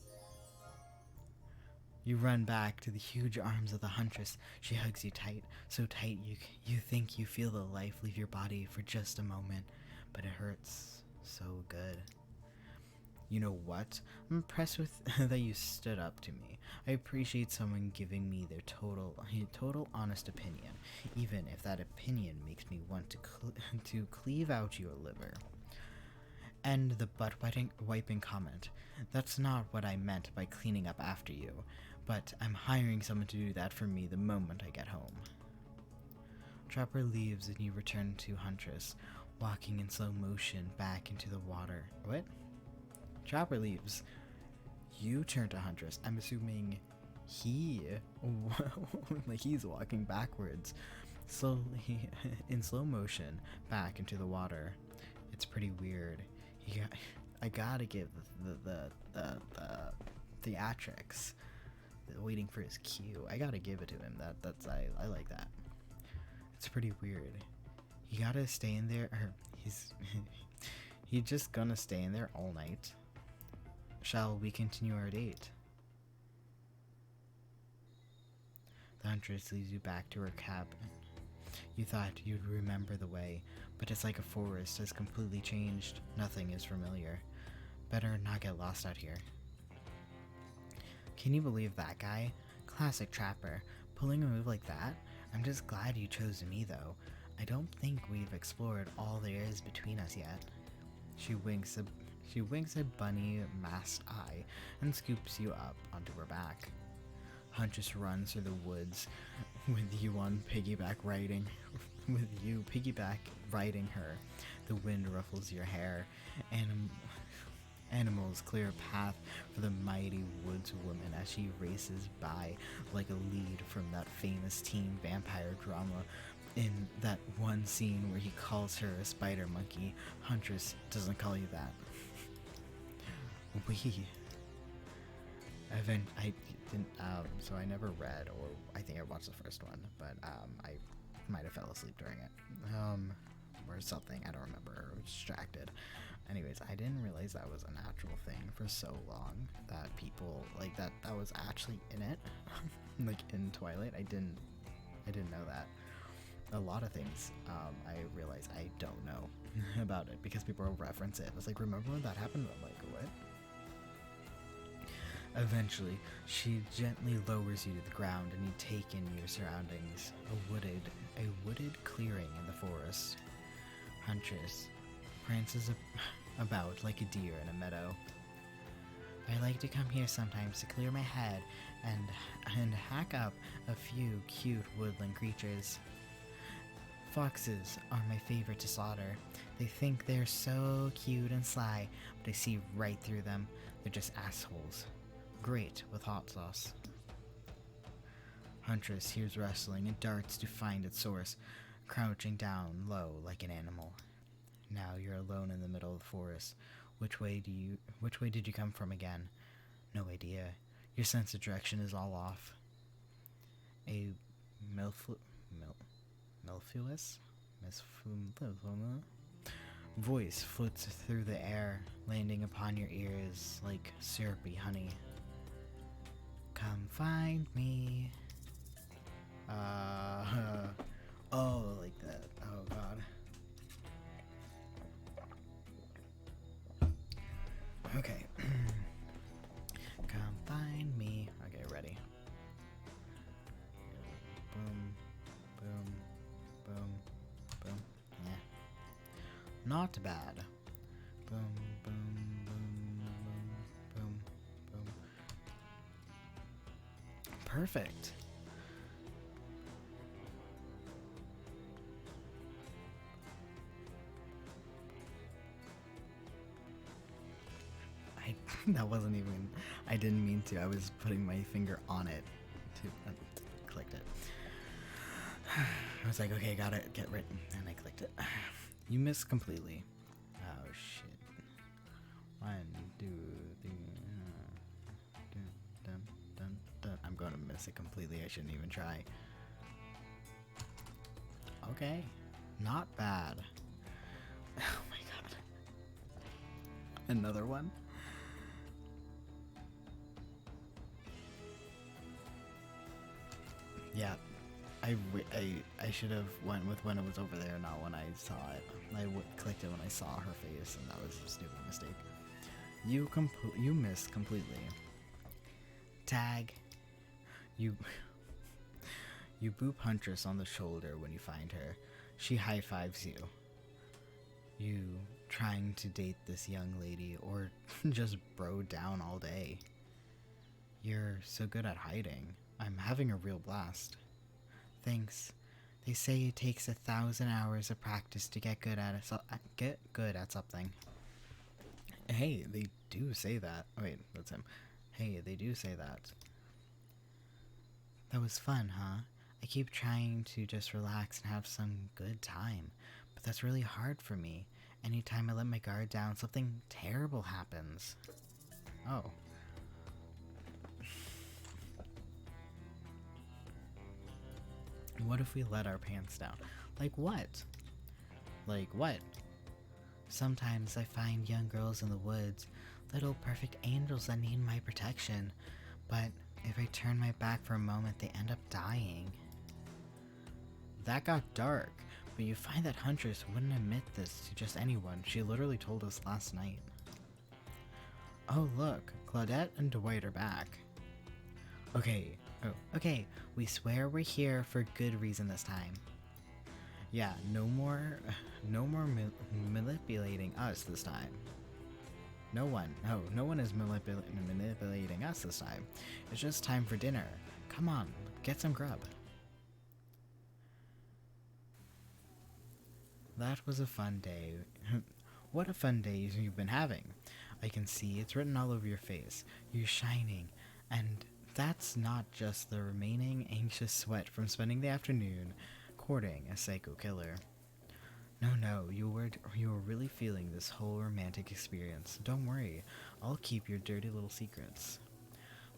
You run back to the huge arms of the huntress. She hugs you tight, so tight you think you feel the life leave your body for just a moment, but it hurts so good. You know what? I'm impressed with that you stood up to me. I appreciate someone giving me their total honest opinion, even if that opinion makes me want to cleave out your liver. And the butt-wiping comment. That's not what I meant by cleaning up after you, but I'm hiring someone to do that for me the moment I get home. Trapper leaves and you return to Huntress, walking in slow motion back into the water. What? Trapper leaves. You turn to Huntress. I'm assuming he's walking backwards, slowly, in slow motion, back into the water. It's pretty weird. I gotta give the theatrics, waiting for his cue. I gotta give it to him. I like that. It's pretty weird. You gotta stay in there. Or he's just gonna stay in there all night. Shall we continue our date? The Huntress leads you back to her cabin. You thought you'd remember the way, but it's like a forest has completely changed. Nothing is familiar. Better not get lost out here. Can you believe that guy? Classic trapper. Pulling a move like that? I'm just glad you chose me, though. I don't think we've explored all there is between us yet. She winks a bunny masked eye and scoops you up onto her back. Huntress runs through the woods with you piggyback riding her. The wind ruffles your hair, and animals clear a path for the mighty woods woman as she races by like a lead from that famous teen vampire drama. In that one scene where he calls her a spider monkey, Huntress doesn't call you that. I didn't, so I never read, or I think I watched the first one, but I might have fell asleep during it, or something, I don't remember, I was distracted. Anyways, I didn't realize that was a natural thing for so long, that people, like, that was actually in it, like, in Twilight. I didn't know that. A lot of things, I realized I don't know about it, because people will reference it. I was like, remember when that happened? I'm like, what? Eventually, she gently lowers you to the ground and you take in your surroundings. A wooded clearing in the forest. Huntress prances about like a deer in a meadow. I like to come here sometimes to clear my head and hack up a few cute woodland creatures. Foxes are my favorite to slaughter. They think they're so cute and sly, but I see right through them. They're just assholes. Great with hot sauce. Huntress hears rustling and darts to find its source, crouching down low like an animal. Now you're alone in the middle of the forest. Which way did you come from again? No idea. Your sense of direction is all off. A mellifluous voice floats through the air, landing upon your ears like syrupy honey. Come find me. Oh, like that. Oh, God. Okay. Come find me. Okay, ready. Boom, boom, boom, boom. Yeah. Not bad. Boom, boom, boom, boom, boom, boom. Perfect. That wasn't even, I didn't mean to. I was putting my finger on it to clicked it. I was like, okay, got it, get written, and I clicked it. You missed completely. Oh shit. 1, 2, 3. Dun, dun, dun. I'm going to miss it completely. I shouldn't even try. Okay, not bad. Oh my god. Another one? Yeah, I should have went with when it was over there, not when I saw it. I clicked it when I saw her face, and that was a stupid mistake. You missed completely. Tag. You boop Huntress on the shoulder when you find her. She high-fives you. You trying to date this young lady, or just bro down all day. You're so good at hiding. I'm having a real blast. Thanks. They say it takes 1,000 hours of practice to get good at something. Hey, they do say that. Oh, wait, that's him. Hey, they do say that. That was fun, huh? I keep trying to just relax and have some good time, but that's really hard for me. Anytime I let my guard down, something terrible happens. Oh. What if we let our pants down? Like what? Like what? Sometimes I find young girls in the woods, little perfect angels that need my protection, but if I turn my back for a moment, they end up dying. that got dark, but you find that Huntress wouldn't admit this to just anyone. She literally told us last night. Oh look, Claudette and Dwight are back. Okay, okay, we swear we're here for good reason this time. Yeah, no more manipulating us this time. No one is manipulating us this time. It's just time for dinner. Come on, get some grub. That was a fun day. What a fun day you've been having. I can see it's written all over your face. You're shining, and that's not just the remaining anxious sweat from spending the afternoon courting a psycho killer. No, you were really feeling this whole romantic experience. Don't worry, I'll keep your dirty little secrets.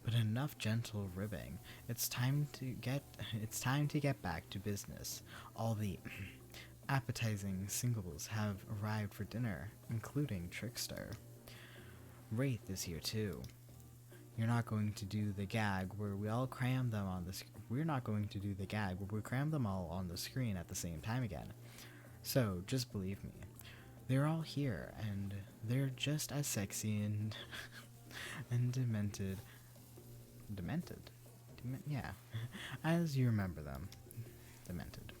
But enough gentle ribbing. It's time to get back to business. All the appetizing singles have arrived for dinner, including Trickster. Wraith is here too. You're not going to do the gag where we all cram them on the We're not going to do the gag where we cram them all on the screen at the same time again. So, just believe me. They're all here, and they're just as sexy and and demented, yeah, as you remember them. Demented.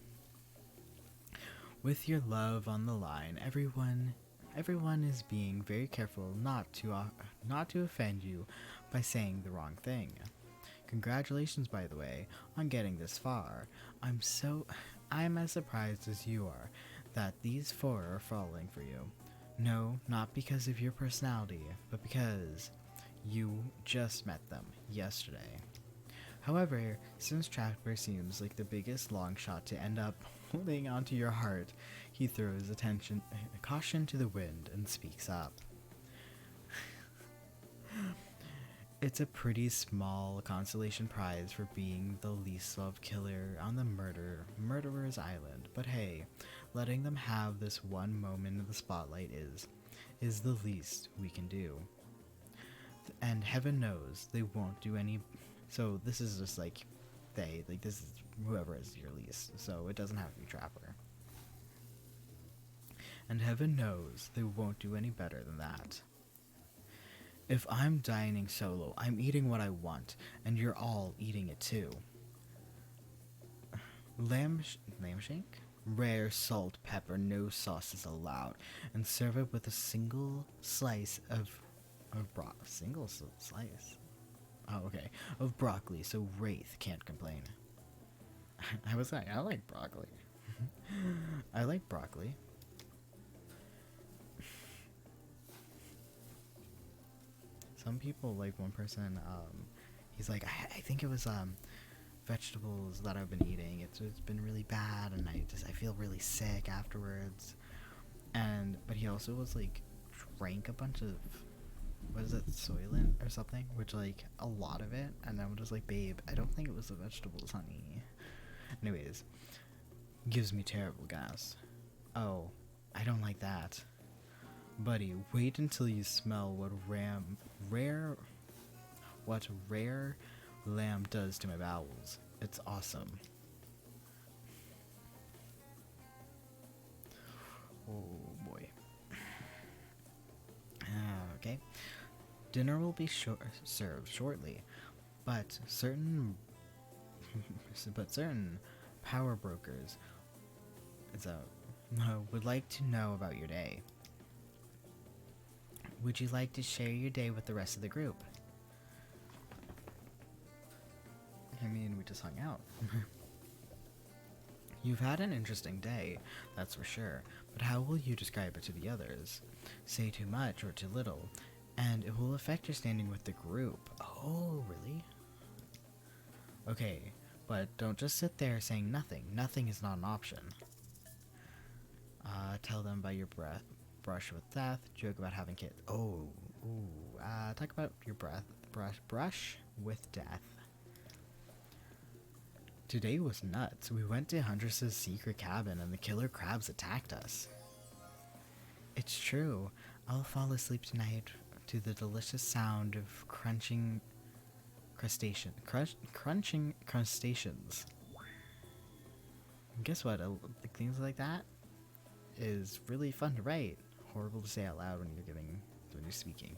With your love on the line, everyone is being very careful not to offend you by saying the wrong thing. Congratulations, by the way, on getting this far. I'm as surprised as you are that these four are falling for you. No, not because of your personality, but because you just met them yesterday. However, since Trapper seems like the biggest long shot to end up holding onto your heart, he throws caution to the wind and speaks up. It's a pretty small consolation prize for being the least loved killer on the murderer's island, but hey, letting them have this one moment in the spotlight is the least we can do. And heaven knows they won't do any. So this is just like this is whoever is your least, so it doesn't have to be Trapper. And heaven knows they won't do any better than that. If I'm dining solo, I'm eating what I want, and you're all eating it too. Lamb shank? Rare salt, pepper, no sauces allowed, and serve it with a single slice of single slice? Oh, okay. Of broccoli, so Wraith can't complain. I was like, I like broccoli. I like broccoli. Some people, like one person, he's like, I think it was vegetables that I've been eating. It's been really bad, and I feel really sick afterwards. But he also was like drank a bunch of, what is it, Soylent or something, which like a lot of it, and I'm just like, babe, I don't think it was the vegetables, honey. Anyways, gives me terrible gas. Oh, I don't like that. Buddy, wait until you smell what rare lamb does to my bowels. It's awesome. Oh boy. Okay. Dinner will be served shortly, but certain power brokers would like to know about your day. Would you like to share your day with the rest of the group? I mean, we just hung out. You've had an interesting day, that's for sure, but how will you describe it to the others? Say too much or too little, and it will affect your standing with the group. Oh, really? Okay, but don't just sit there saying nothing. Nothing is not an option. Tell them about your brush with death, joke about having kids. Talk about your brush with death. Today was nuts. We went to Huntress's secret cabin and the killer crabs attacked us. It's true. I'll fall asleep tonight to the delicious sound of crunching crustaceans. Guess what? Things like that is really fun to write. Horrible to say out loud when you're speaking.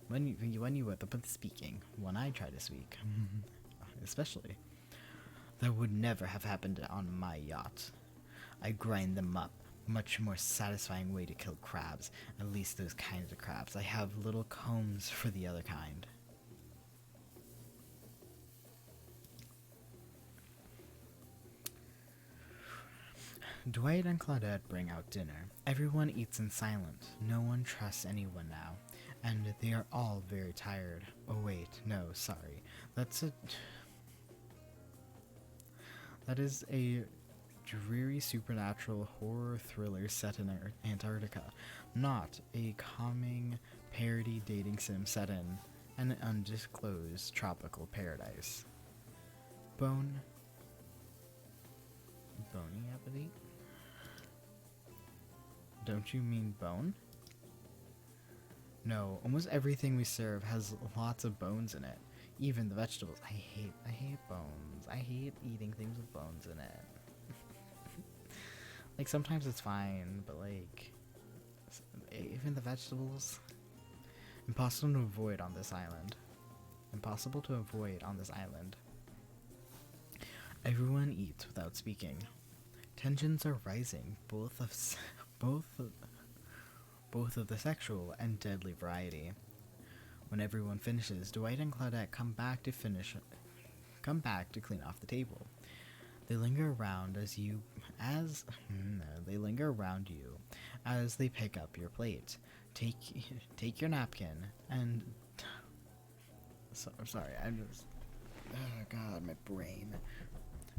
when you with the speaking, when I try to speak, especially, that would never have happened on my yacht. I grind them up. Much more satisfying way to kill crabs. At least those kinds of crabs. I have little combs for the other kind. Dwight and Claudette bring out dinner. Everyone eats in silence. No one trusts anyone now. And they are all very tired. Oh wait, no, sorry. That is a dreary supernatural horror thriller set in Antarctica, not a calming parody dating sim set in an undisclosed tropical paradise. Bony appetite? Don't you mean bone? No, almost everything we serve has lots of bones in it. Even the vegetables. I hate bones. I hate eating things with bones in it. Like, sometimes it's fine, but like, even the vegetables, impossible to avoid on this island. Impossible to avoid on this island. Everyone eats without speaking. Tensions are rising, both of the sexual and deadly variety. When everyone finishes, Dwight and Claudette come back to clean off the table. They linger around as they pick up your plate. Take your napkin and sorry, oh god, my brain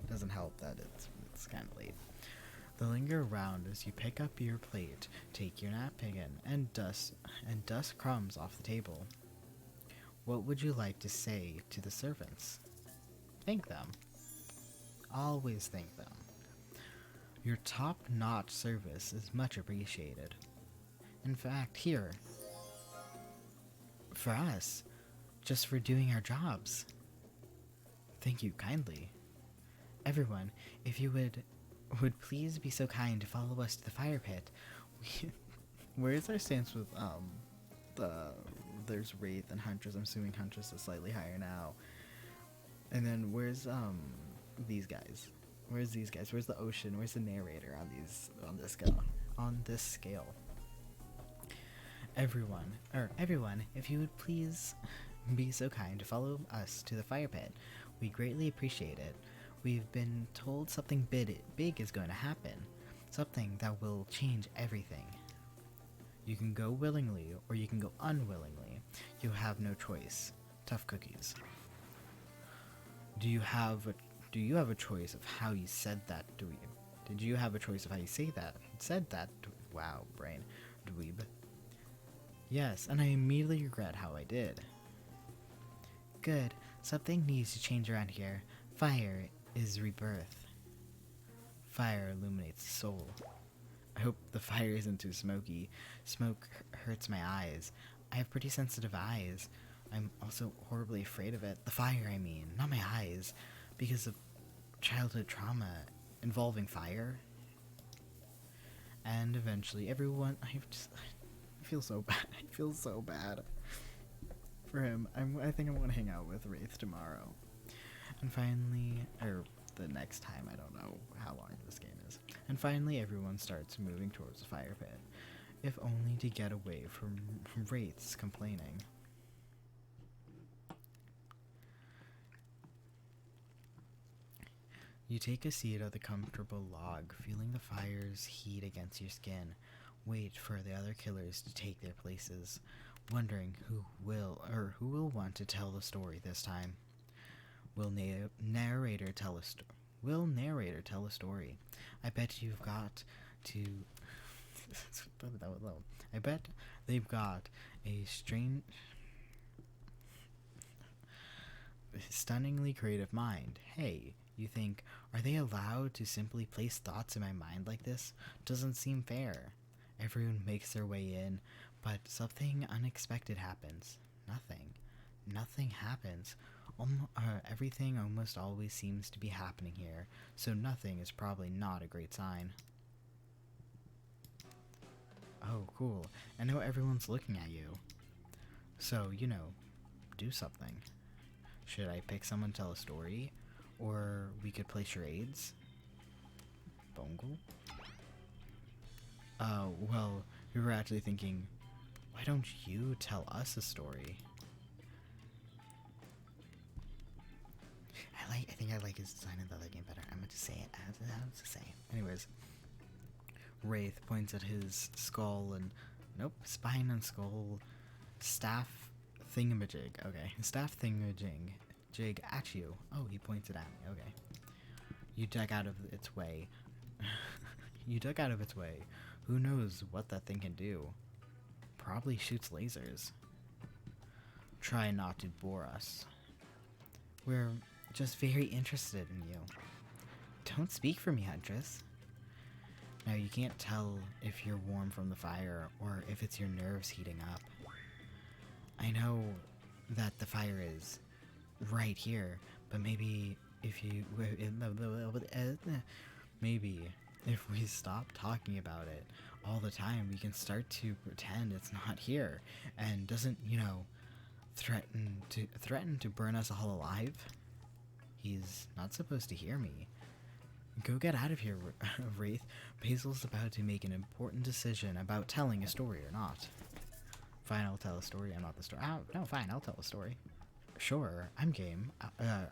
doesn't help that it's kind of late. They linger around as you pick up your plate, take your napkin and dust crumbs off the table. What would you like to say to the servants? Thank them. Always thank them. Your top-notch service is much appreciated. In fact, here, for us, just for doing our jobs. Thank you kindly. Everyone, if you would please be so kind to follow us to the fire pit. Where is our stance with there's Wraith and Huntress. I'm assuming Huntress is slightly higher now. And then where's these guys? Where's these guys? Where's the ocean? Where's the narrator on this scale? Everyone, if you would please be so kind to follow us to the fire pit. We greatly appreciate it. We've been told something big is going to happen. Something that will change everything. You can go willingly or you can go unwillingly. You have no choice. Tough cookies. Do you have a choice of how you said that, dweeb? Did you have a choice of how you said that? Wow, brain. Dweeb. Yes, and I immediately regret how I did. Good. Something needs to change around here. Fire is rebirth. Fire illuminates the soul. I hope the fire isn't too smoky. Smoke hurts my eyes. I have pretty sensitive eyes. I'm also horribly afraid of it. The fire, I mean, not my eyes. Because of childhood trauma involving fire. And eventually everyone... I feel so bad. I feel so bad for him. I think I'm going to hang out with Wraith tomorrow. And finally... or the next time, I don't know how long this game is. And finally everyone starts moving towards the fire pit. If only to get away from Wraith's complaining. You take a seat at the comfortable log, feeling the fire's heat against your skin. Wait for the other killers to take their places, wondering who will want to tell the story this time. Will narrator tell a story? I bet you've got to. I bet they've got a stunningly creative mind. Hey, you think, are they allowed to simply place thoughts in my mind like this? Doesn't seem fair. Everyone makes their way in, but something unexpected happens. Nothing happens. Everything almost always seems to be happening here, so nothing is probably not a great sign. Oh, cool. I know everyone's looking at you. So, do something. Should I pick someone to tell a story? Or we could play charades? Bongle? Well, we were actually thinking, why don't you tell us a story? I think I like his design in the other game better. I'm going to say it. I have to say. Anyways, Wraith points at his skull and, nope, spine and skull, staff thingamajig. Okay, staff thingamajig. Jig at you. Oh, he points it at me. Okay. You duck out of its way. You duck out of its way. Who knows what that thing can do? Probably shoots lasers. Try not to bore us. We're just very interested in you. Don't speak for me, Huntress. Now, you can't tell if you're warm from the fire or if it's your nerves heating up. I know that the fire is right here, but maybe if you... Maybe if we stop talking about it all the time, we can start to pretend it's not here and doesn't, threaten to burn us all alive. He's not supposed to hear me. Go get out of here, Wraith. Basil's about to make an important decision about telling a story or not. Fine, I'll tell a story. I'm not the story. Oh, no, fine, I'll tell a story. Sure, I'm game.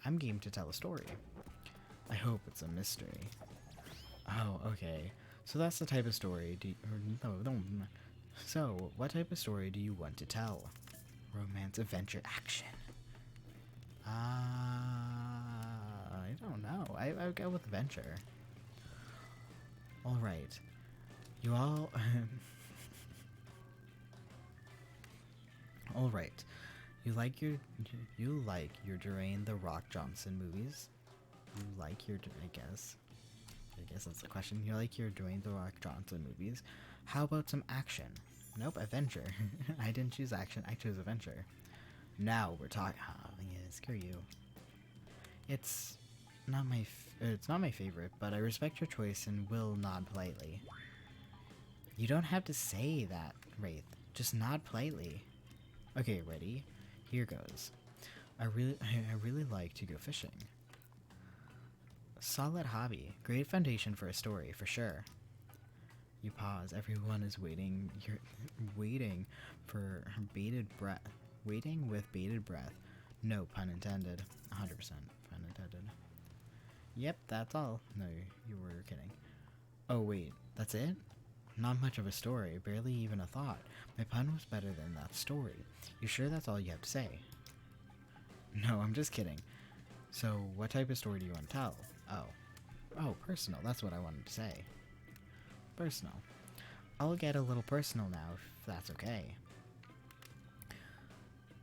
I'm game to tell a story. I hope it's a mystery. Oh, okay. So that's the type of story. So, what type of story do you want to tell? Romance, adventure, action. I don't know. I'll go with adventure. Alright. You all... Alright. You like your Dwayne The Rock Johnson movies? You like your... I guess that's the question. You like your Dwayne The Rock Johnson movies? How about some action? Nope, adventure. I didn't choose action. I chose adventure. Now we're talking... yeah, screw you. It's not my favorite, but I respect your choice and will nod politely. You don't have to say that, Wraith. Just nod politely. Okay, ready? Here goes. I really like to go fishing. Solid hobby. Great foundation for a story, for sure. You pause. Everyone is waiting. You're waiting for bated breath. Waiting with bated breath. No pun intended. 100% pun intended. Yep, that's all. No, you were kidding. Oh, wait. That's it? Not much of a story. Barely even a thought. My pun was better than that story. You sure that's all you have to say? No, I'm just kidding. So, what type of story do you want to tell? Oh, personal. That's what I wanted to say. Personal. I'll get a little personal now, if that's okay.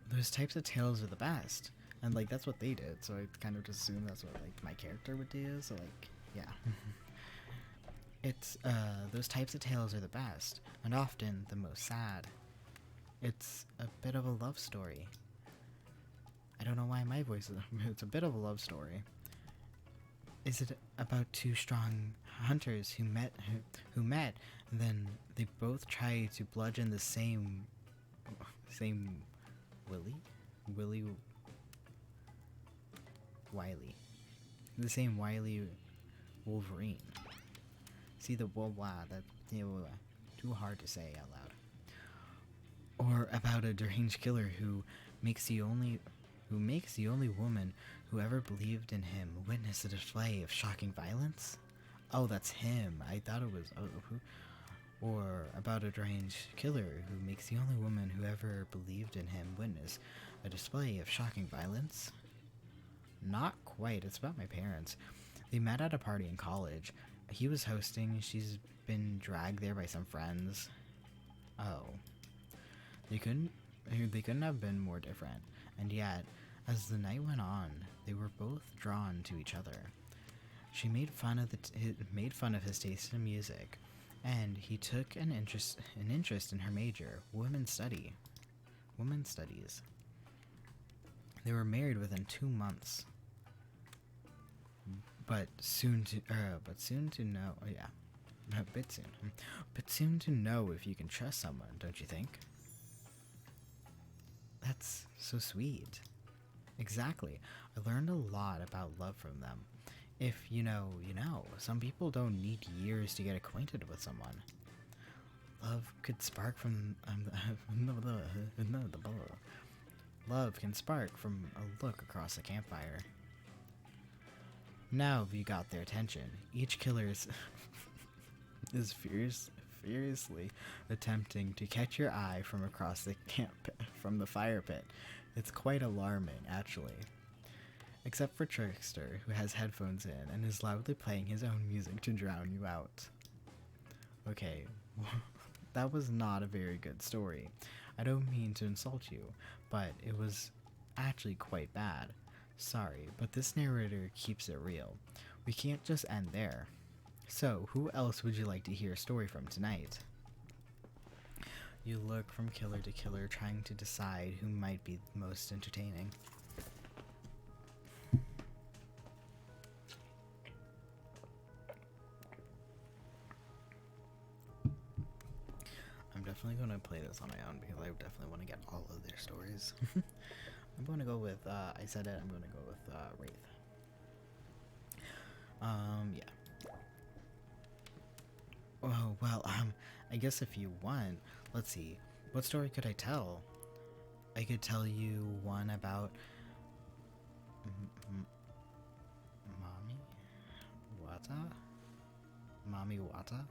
Those types of tales are the best. And, that's what they did, so I kind of just assumed that's what, my character would do, so, yeah. It's, those types of tales are the best, and often the most sad. It's a bit of a love story. I don't know why my voice is... It's a bit of a love story. Is it about two strong hunters who met, and then they both tried to bludgeon the same the same wily Wolverine. See the too hard to say out loud. Or about a deranged killer who makes the only woman who ever believed in him witness a display of shocking violence? Oh, that's him. I thought it was... Or about a deranged killer who makes the only woman who ever believed in him witness a display of shocking violence? Not quite. It's about my parents. They met at a party in college. He was hosting. She's been dragged there by some friends. Oh. They couldn't have been more different. And yet, as the night went on, they were both drawn to each other. She made fun of his taste in music, and he took an interest in her major, women's studies. They were married within 2 months, but soon to know. Oh, yeah, a bit soon. But soon to know if you can trust someone, don't you think? That's so sweet. Exactly. I learned a lot about love from them. If you know, you know. Some people don't need years to get acquainted with someone. Love could spark from love can spark from a look across the campfire. Now you got their attention. Each killer is furiously attempting to catch your eye from across the from the fire pit. It's quite alarming, actually. Except for Trickster, who has headphones in and is loudly playing his own music to drown you out. Okay, that was not a very good story. I don't mean to insult you, but it was actually quite bad. Sorry, but this narrator keeps it real. We can't just end there. So, who else would you like to hear a story from tonight? You look from killer to killer, trying to decide who might be most entertaining. I'm definitely going to play this on my own because I definitely want to get all of their stories. I'm going to go with, I said it, I'm going to go with Wraith. Yeah. Oh, well, I guess if you want, let's see, what story could I tell? I could tell you one about Mami Wata?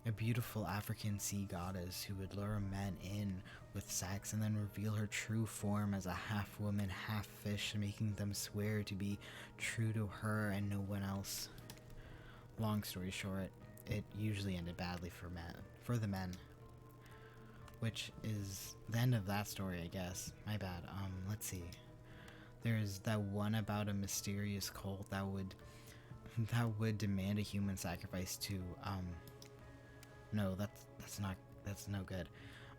A beautiful African sea goddess who would lure men in with sex and then reveal her true form as a half-woman, half-fish, making them swear to be true to her and no one else. Long story short, it usually ended badly for the men. Which is the end of that story, I guess. My bad. Let's see. There's that one about a mysterious cult that would demand a human sacrifice to, no, that's no good.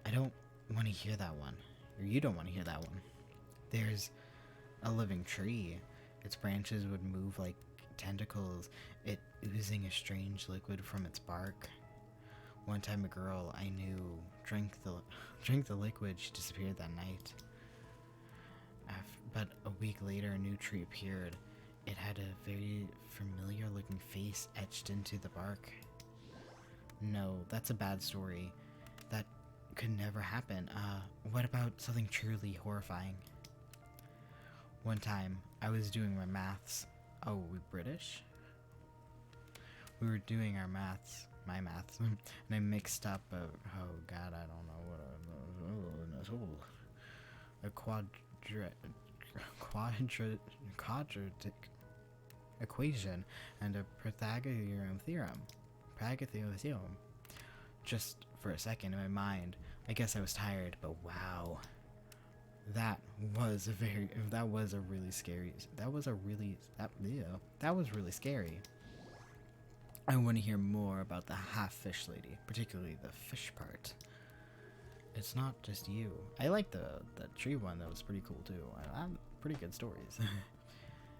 I don't want to hear that one. Or you don't want to hear that one. There's a living tree. Its branches would move like tentacles, it oozing a strange liquid from its bark. One time a girl I knew drank the liquid. She disappeared that night. But a week later, a new tree appeared. It had a very familiar looking face etched into the bark. No, that's a bad story. That could never happen. What about something truly horrifying? One time, I was doing my maths. Oh, we British? We were doing our maths. My maths, and I mixed up a, oh god, I don't know what a quadratic equation and a Pythagorean theorem. Just for a second in my mind, I guess I was tired, but wow, that was really scary. That was really scary. I want to hear more about the half-fish lady, particularly the fish part. It's not just you. I like the tree one. That was pretty cool too. Pretty good stories.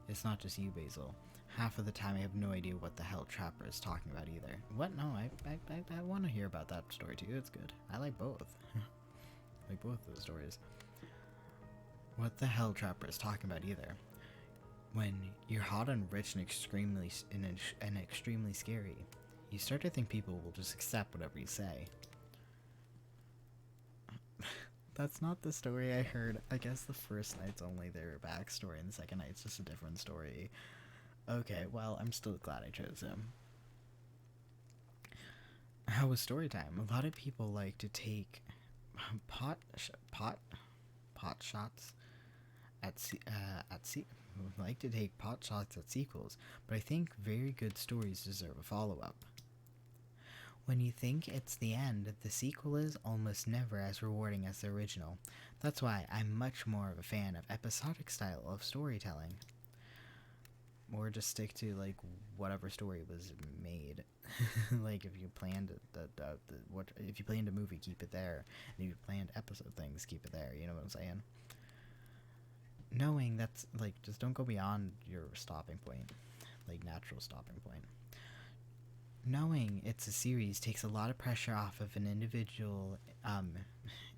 It's not just you, Basil. Half of the time I have no idea what the hell Trapper is talking about either. What? No, I want to hear about that story too. It's good. I like both. Like both of those stories. What the hell Trapper is talking about either. When you're hot and rich and extremely scary, you start to think people will just accept whatever you say. That's not the story I heard. I guess the first night's only their backstory and the second night's just a different story. Okay, well, I'm still glad I chose him. How was story time? A lot of people like to take pot shots at sequels, but I think very good stories deserve a follow-up. When you think it's the end, the sequel is almost never as rewarding as the original. That's why I'm much more of a fan of episodic style of storytelling. Or just stick to, like, whatever story was made. Like, if you planned if you planned a movie, keep it there. And if you planned episode things, keep it there. You know what I'm saying? knowing that's like, just don't go beyond your stopping point, like natural stopping point. Knowing it's a series takes a lot of pressure off of an individual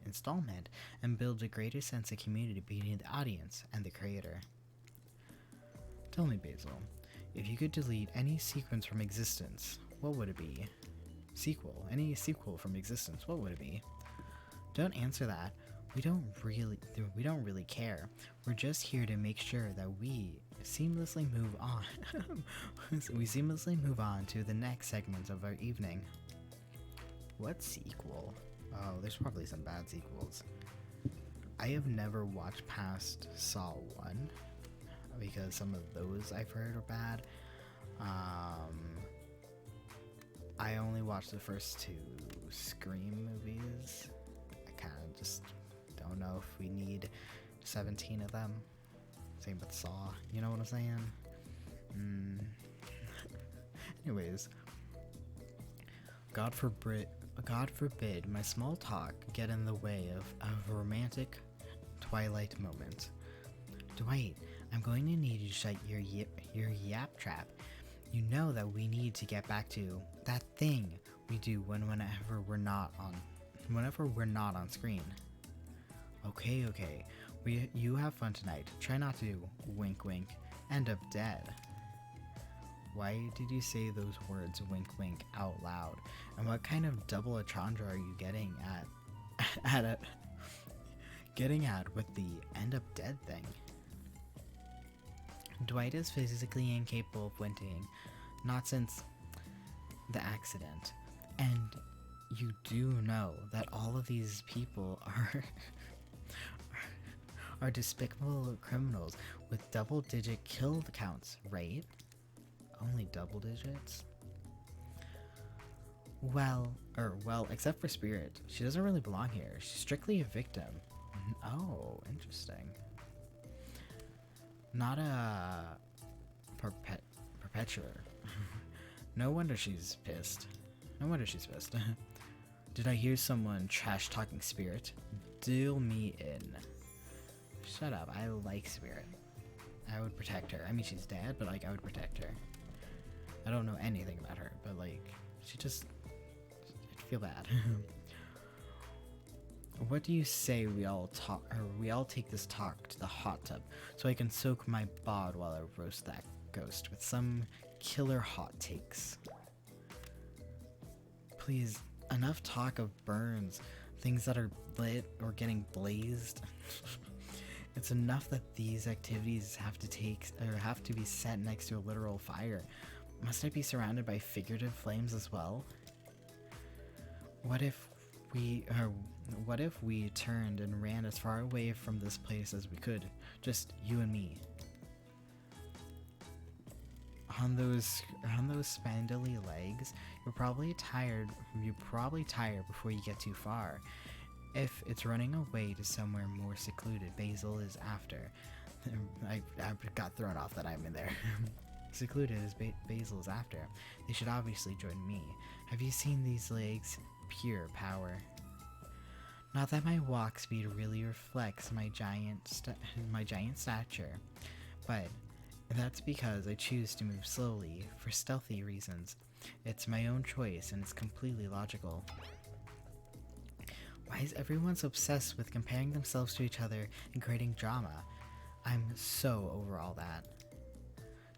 installment and builds a greater sense of community between the audience and the creator. Tell me, Basil, if you could delete any sequence from existence, what would it be? Any sequel from existence, what would it be? Don't answer that. We don't really care. We're just here to make sure that we seamlessly move on. We seamlessly move on to the next segment of our evening. What sequel? Oh, there's probably some bad sequels. I have never watched past Saw 1 because some of those I've heard are bad. I only watched the first 2 Scream movies. I kind of just don't know if we need 17 of them. Same with Saw, you know what I'm saying? Anyways, God forbid my small talk get in the way of a romantic twilight moment. Dwight, I'm going to need you to shut your yap trap. You know that we need to get back to that thing we do whenever we're not on screen. Okay. You have fun tonight. Try not to, wink wink, end up dead. Why did you say those words, wink wink, out loud? And what kind of double entendre are you getting at with the end up dead thing? Dwight is physically incapable of winking, not since the accident. And you do know that all of these people are despicable criminals with double-digit kill counts, right? Only double digits? Well, except for Spirit. She doesn't really belong here. She's strictly a victim. Oh, interesting. Not a perpetuator. No wonder she's pissed. Did I hear someone trash talking Spirit? Deal me in. Shut up. I like Spirit. I would protect her. I mean, she's dead, but like, I would protect her. I don't know anything about her, but like, I feel bad. What do you say we all take this talk to the hot tub so I can soak my bod while I roast that ghost with some killer hot takes? Please, enough talk of burns, things that are lit or getting blazed. It's enough that these activities have to be set next to a literal fire. Must I be surrounded by figurative flames as well? What if we turned and ran as far away from this place as we could? Just you and me. On those spindly legs, you're probably tired before you get too far. If it's running away to somewhere more secluded, Basil is after. I got thrown off that I'm in there. Secluded as Basil is after. They should obviously join me. Have you seen these legs? Pure power. Not that my walk speed really reflects my giant stature, but that's because I choose to move slowly for stealthy reasons. It's my own choice and it's completely logical. Why is everyone so obsessed with comparing themselves to each other and creating drama? I'm so over all that.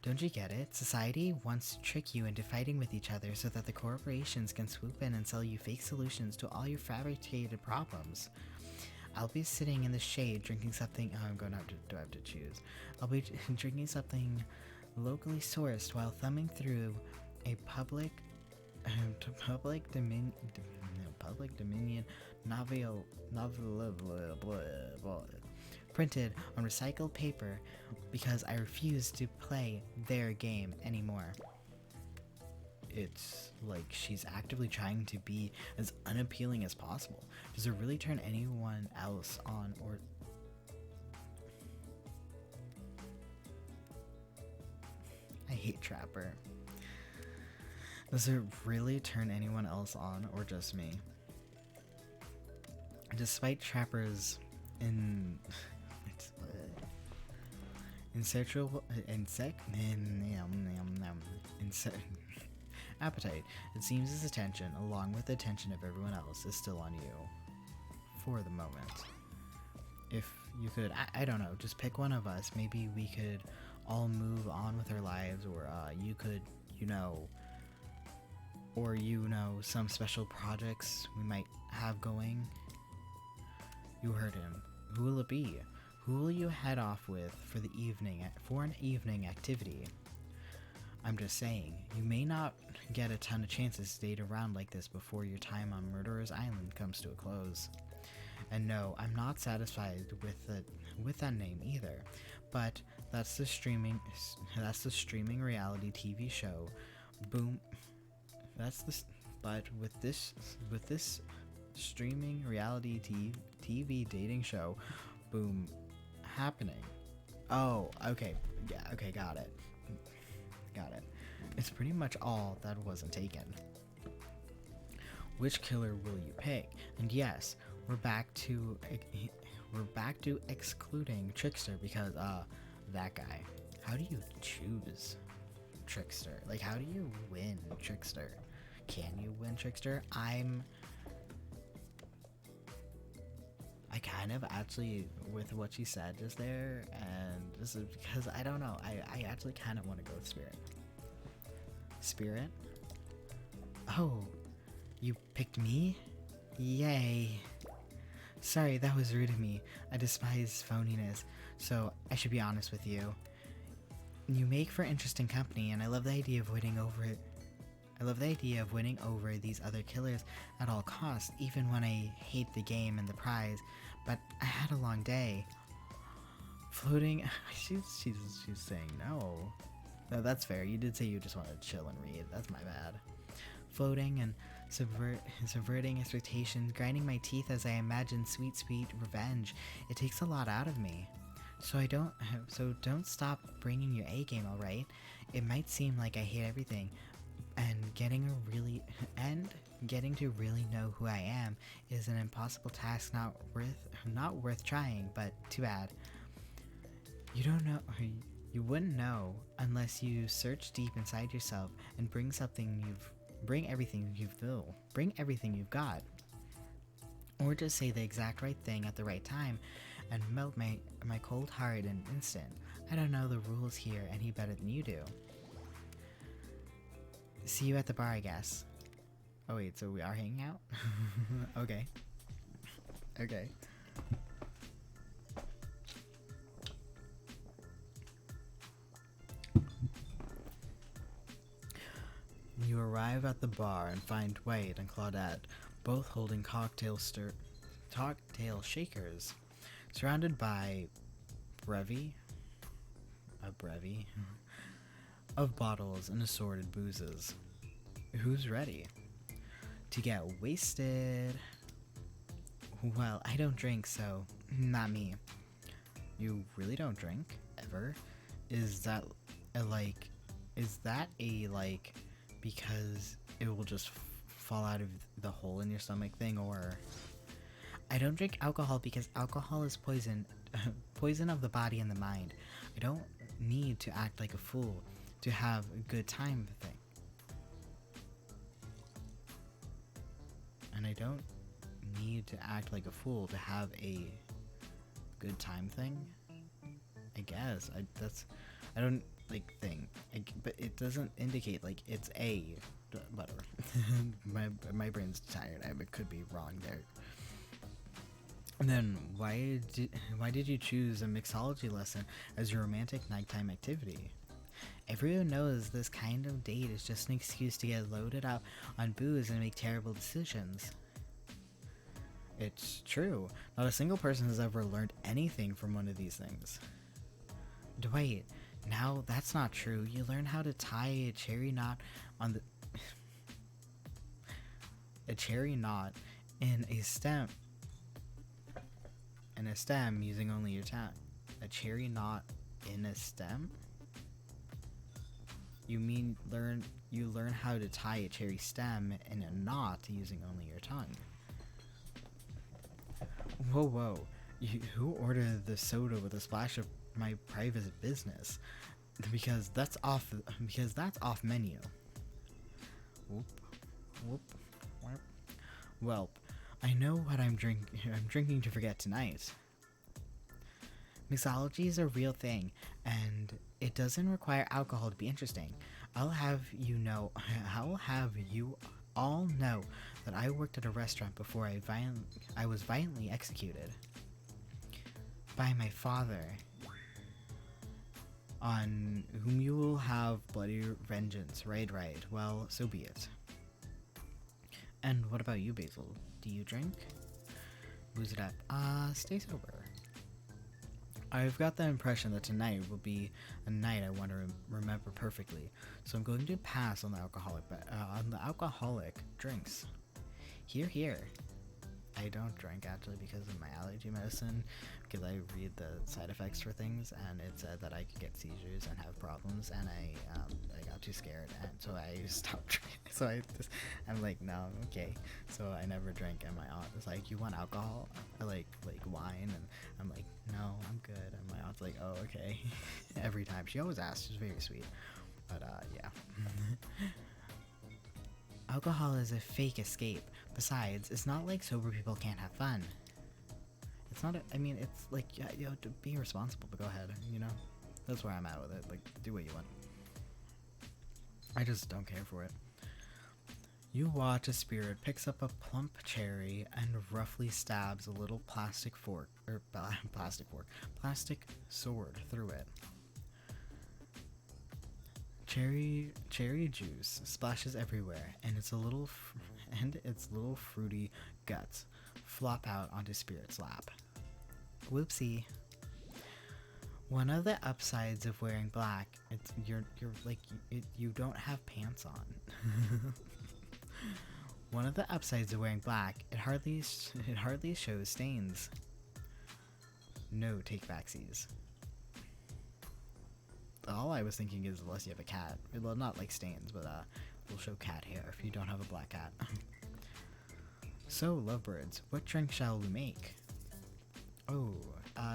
Don't you get it? Society wants to trick you into fighting with each other so that the corporations can swoop in and sell you fake solutions to all your fabricated problems. I'll be sitting in the shade drinking something. Oh, I'm going to have to choose. I'll be drinking something locally sourced while thumbing through a public dominion novel printed on recycled paper because I refuse to play their game anymore. It's like she's actively trying to be as unappealing as possible. Does it really turn anyone else on, or I hate Trapper. Does it really turn anyone else on, or just me? Despite Trapper's insatiable appetite. It seems his attention, along with the attention of everyone else, is still on you. For the moment. If you could, I don't know, just pick one of us. Maybe we could all move on with our lives, or you could, some special projects we might have going. You heard him. Who will it be? Who will you head off with for the evening, for an evening activity? I'm just saying, you may not get a ton of chances to date around like this before your time on Murderer's Island comes to a close. And no, I'm not satisfied with that name either. But that's the streaming reality TV show. Boom. But with this streaming reality TV dating show, boom, happening. Oh, okay. Yeah, okay, got it. It's pretty much all that wasn't taken. Which killer will you pick? And yes, we're back to excluding Trickster because that guy. How do you choose Trickster? Like, how do you win Trickster? Can you win Trickster? I kind of actually, with what she said just there, and this is because I don't know, I actually kind of want to go with Spirit. Spirit? Oh, you picked me? Yay. Sorry, that was rude of me. I despise phoniness, so I should be honest with you. You make for interesting company, and I love the idea of winning over these other killers at all costs, even when I hate the game and the prize. But I had a long day. Floating. She's saying no. No, that's fair. You did say you just wanted to chill and read. That's my bad. Floating and subverting expectations, grinding my teeth as I imagine sweet revenge. It takes a lot out of me. So don't stop bringing your A game, all right? It might seem like I hate everything, and getting to really know who I am is an impossible task, not worth trying, but too bad. You wouldn't know unless you search deep inside yourself and bring everything you've got. Or just say the exact right thing at the right time and melt my cold heart in an instant. I don't know the rules here any better than you do. See you at the bar, I guess. Oh wait, so we are hanging out? Okay. Okay. You arrive at the bar and find Dwight and Claudette both holding cocktail shakers, surrounded by brevy of bottles and assorted boozes. Who's ready to get wasted? Well, I don't drink, so not me. You really don't drink ever? Is that because it will just fall out of the hole in your stomach thing? Or I don't drink alcohol because alcohol is poison of the body and the mind. I don't need to act like a fool to have a good time thing. And I don't need to act like a fool to have a good time thing. I guess I don't like thing, but it doesn't indicate like it's a whatever. my brain's tired. I could be wrong there. And then why did you choose a mixology lesson as your romantic nighttime activity? Everyone knows this kind of date is just an excuse to get loaded up on booze and make terrible decisions. It's true. Not a single person has ever learned anything from one of these things. Dwight, now that's not true. You learn how to tie a cherry knot in a stem. Using only your tongue. A cherry knot in a stem? You mean you learn how to tie a cherry stem in a knot using only your tongue? Whoa. Who ordered the soda with a splash of my private business, because that's off menu. Whoop, whoop, whoop. Well, I know what I'm drinking to forget tonight. Mixology is a real thing, and it doesn't require alcohol to be interesting. I'll have you all know that I worked at a restaurant before I was violently executed by my father, on whom you will have bloody vengeance. Right. Well, so be it. And what about you, Basil? Do you drink? Booze it up. Stay sober. I've got the impression that tonight will be a night I want to remember perfectly, so I'm going to pass on the alcoholic drinks. Here. I don't drink actually because of my allergy medicine, because I read the side effects for things, and it said that I could get seizures and have problems, and I got too scared, and so I stopped drinking. So I'm like, no, okay. So I never drank, and my aunt was like, you want alcohol? I like wine, and I'm like, no, I'm good. And my aunt's like, oh, okay. Every time. She always asks. She's very sweet. But yeah. Alcohol is a fake escape. Besides, it's not like sober people can't have fun. It's not, it's like, yeah, you have to be responsible, but go ahead, That's where I'm at with it. Like, do what you want. I just don't care for it. You watch a spirit picks up a plump cherry and roughly stabs a little plastic sword through it. Cherry juice splashes everywhere, and its little fruity guts flop out onto Spirit's lap. Whoopsie. One of the upsides of wearing black, you don't have pants on. One of the upsides of wearing black, it hardly shows stains. No take backsies. All I was thinking is, unless you have a cat, well, not like stains, but we'll show cat hair if you don't have a black cat. So, lovebirds, what drink shall we make? Oh,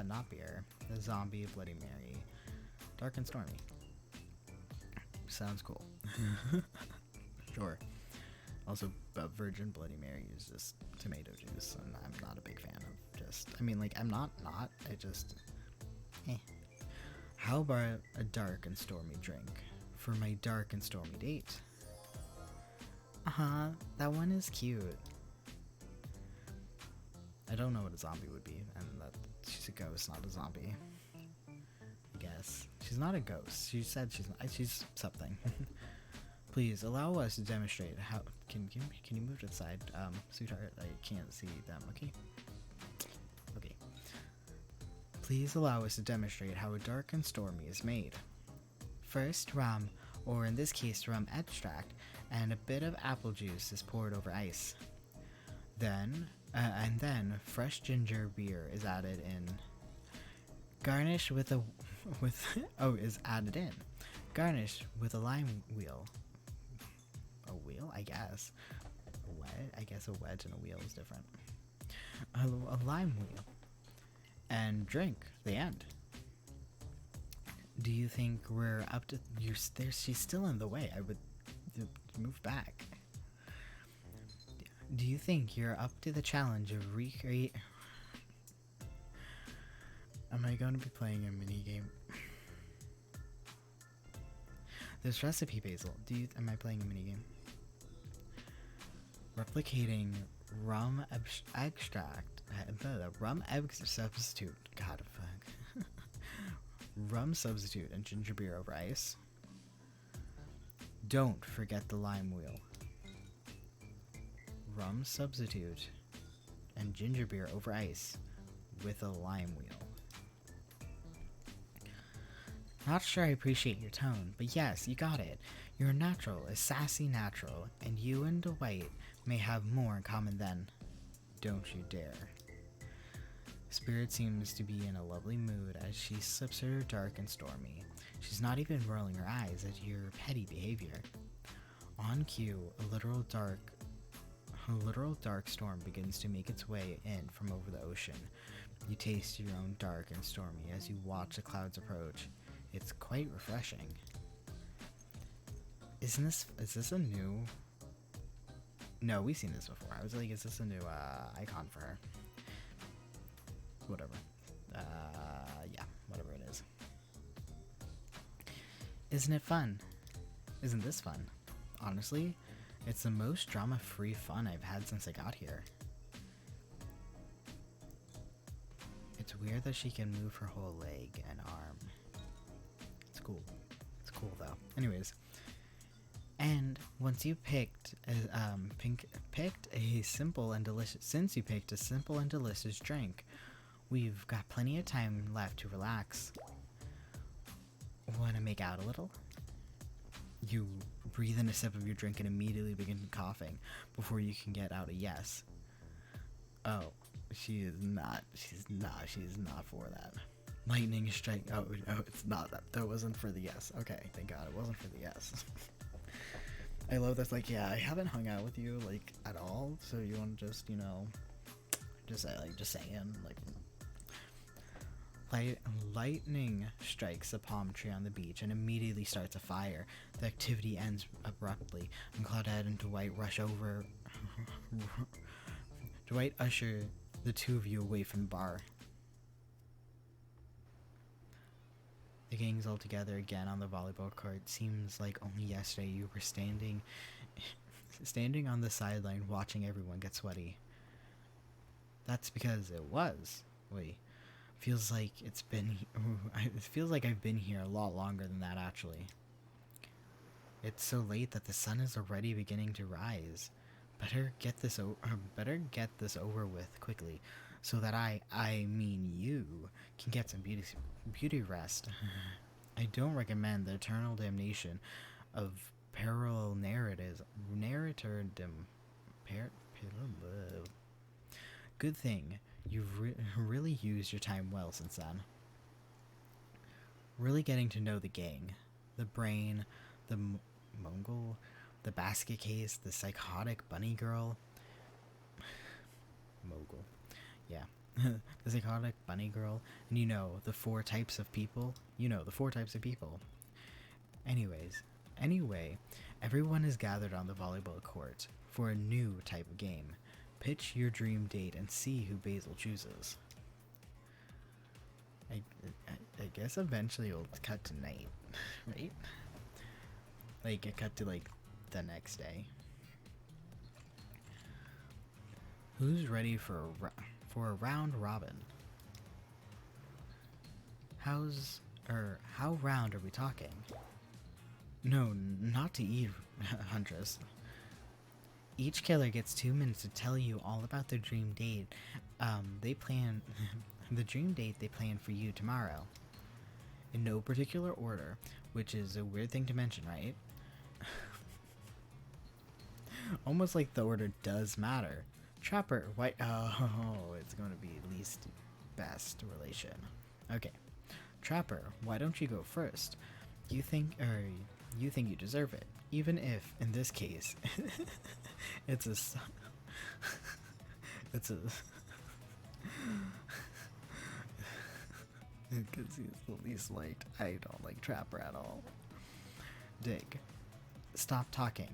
not beer. The zombie Bloody Mary. Dark and stormy. Sounds cool. Sure. Also, Virgin Bloody Mary is just tomato juice, and I'm not a big fan of I'm not, I just, How about a dark and stormy drink for my dark and stormy date? That one is cute. I don't know what a zombie would be, and that she's a ghost, not a zombie. I guess. She's not a ghost. She said she's something. Please allow us to demonstrate how. Can you move to the side, sweetheart? I can't see them. Okay. Please allow us to demonstrate how a dark and stormy is made. First, rum, or in this case, rum extract, and a bit of apple juice is poured over ice. Then fresh ginger beer is added in. Garnish with Garnish with a lime wheel. A wheel, I guess. I guess a wedge and a wheel is different. A lime wheel. And drink. The end. Do you think we're up to... She's still in the way. I would move back. Do you think you're up to the challenge of recreate... Am I going to be playing a mini-game? This recipe, Basil. Am I playing a mini-game? Replicating rum extract... rum substitute. God, fuck. Rum substitute and ginger beer over ice. Don't forget the lime wheel. Rum substitute and ginger beer over ice with a lime wheel. Not sure I appreciate your tone, but yes, you got it. You're natural, a sassy natural, and you and Dwight may have more in common then. Don't you dare. Spirit seems to be in a lovely mood as she sips her dark and stormy. She's not even rolling her eyes at your petty behavior. On cue, a literal dark storm begins to make its way in from over the ocean. You taste your own dark and stormy as you watch the clouds approach. It's quite refreshing. Is this a new... No, we've seen this before. I was like, is this a new icon for her? Whatever. Yeah, whatever it is. Isn't it fun? Isn't this fun? Honestly, it's the most drama-free fun I've had since I got here. It's weird that she can move her whole leg and arm. It's cool. It's cool though. Anyways, and once you picked a simple and delicious, since you picked a simple and delicious drink, we've got plenty of time left to relax. Want to make out a little? You breathe in a sip of your drink and immediately begin coughing before you can get out a yes. Oh, she's not for that. Lightning strike. Oh, it's not that. That wasn't for the yes. Okay, thank God it wasn't for the yes. I love this. Like, yeah, I haven't hung out with you like at all, so you want to just, just saying, like. Lightning strikes a palm tree on the beach and immediately starts a fire. The activity ends abruptly, and Claudette and Dwight rush over. Dwight usher the two of you away from the bar. The gang's all together again on the volleyball court. Seems like only yesterday you were standing on the sideline watching everyone get sweaty. That's because it was. Wait. Feels like it feels like I've been here a lot longer than that, actually. It's so late that the sun is already beginning to rise. Better get this over with quickly, so that I mean you, can get some beauty rest. I don't recommend the eternal damnation of parallel narratives. Good thing you've really used your time well since then. Really getting to know the gang. The brain, the Mongol, the basket case, the psychotic bunny girl. Mogul. Yeah. The psychotic bunny girl. And the 4 types of people. Anyway, everyone is gathered on the volleyball court for a new type of game. Pitch your dream date and see who Basil chooses. I guess eventually it'll cut to night, right? Like, it cut to, like, the next day. Who's ready for a round robin? How round are we talking? No, not to eat, Huntress. Each killer gets 2 minutes to tell you all about their dream date. The dream date they plan for you tomorrow. In no particular order, which is a weird thing to mention, right? Almost like the order does matter. Trapper, why? Oh, it's going to be least best relation. Okay, Trapper, why don't you go first? You think you deserve it, even if, in this case, it's a because he's the least liked. I don't like Trapper at all. Dig. Stop talking.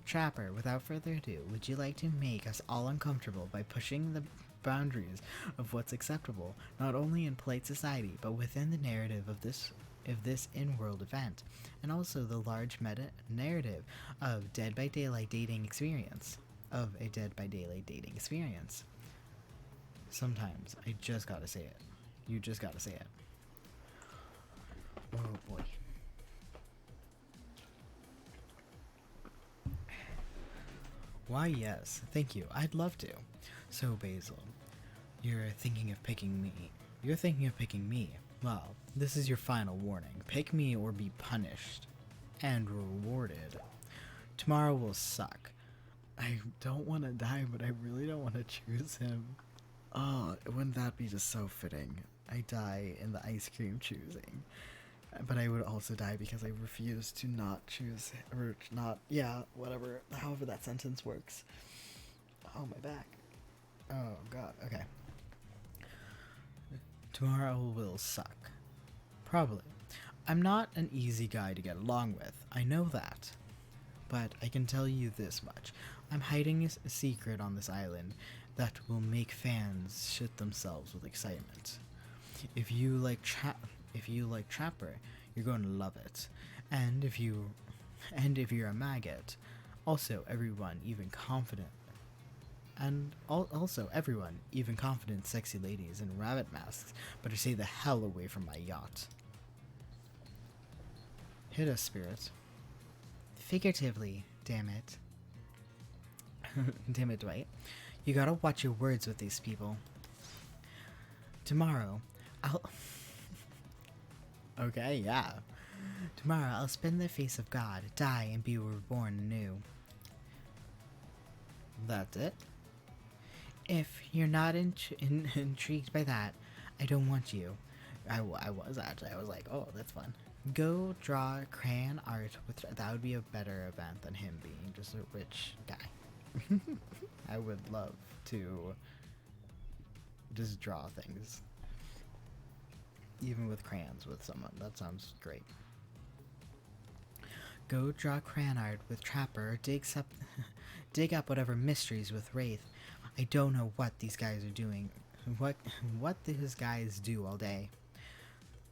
Trapper, without further ado, would you like to make us all uncomfortable by pushing the boundaries of what's acceptable, not only in polite society, but within the narrative of this in-world event, and also the large meta-narrative of a Dead by Daylight dating experience. Sometimes, I just gotta say it. You just gotta say it. Oh boy. Why, yes, thank you, I'd love to. So, Basil, you're thinking of picking me. Well, this is your final warning. Pick me or be punished. And rewarded. Tomorrow will suck. I don't want to die, but I really don't want to choose him. Oh, wouldn't that be just so fitting? I die in the ice cream choosing. But I would also die because I refuse to not choose, or not, yeah, whatever, however that sentence works. Oh, my back. Oh, God, okay. Tomorrow will suck. Probably. I'm not an easy guy to get along with, I know that. But I can tell you this much. I'm hiding a secret on this island that will make fans shit themselves with excitement. If you like Trapper, you're going to love it. And if you're a maggot, also everyone, even confident sexy ladies in rabbit masks, better stay the hell away from my yacht. Hit us, spirit. Figuratively, damn it. Damn it, Dwight. You gotta watch your words with these people. Tomorrow, I'll... Okay, yeah. Tomorrow, I'll spin the face of God, die, and be reborn anew. That's it? If you're not intrigued by that, I don't want you. I was actually. I was like, oh, that's fun. Go draw crayon art with... That would be a better event than him being just a rich guy. I would love to just draw things. Even with crayons with someone. That sounds great. Go draw crayon art with Trapper, dig up whatever mysteries with Wraith. I don't know what these guys are doing. What these guys do all day.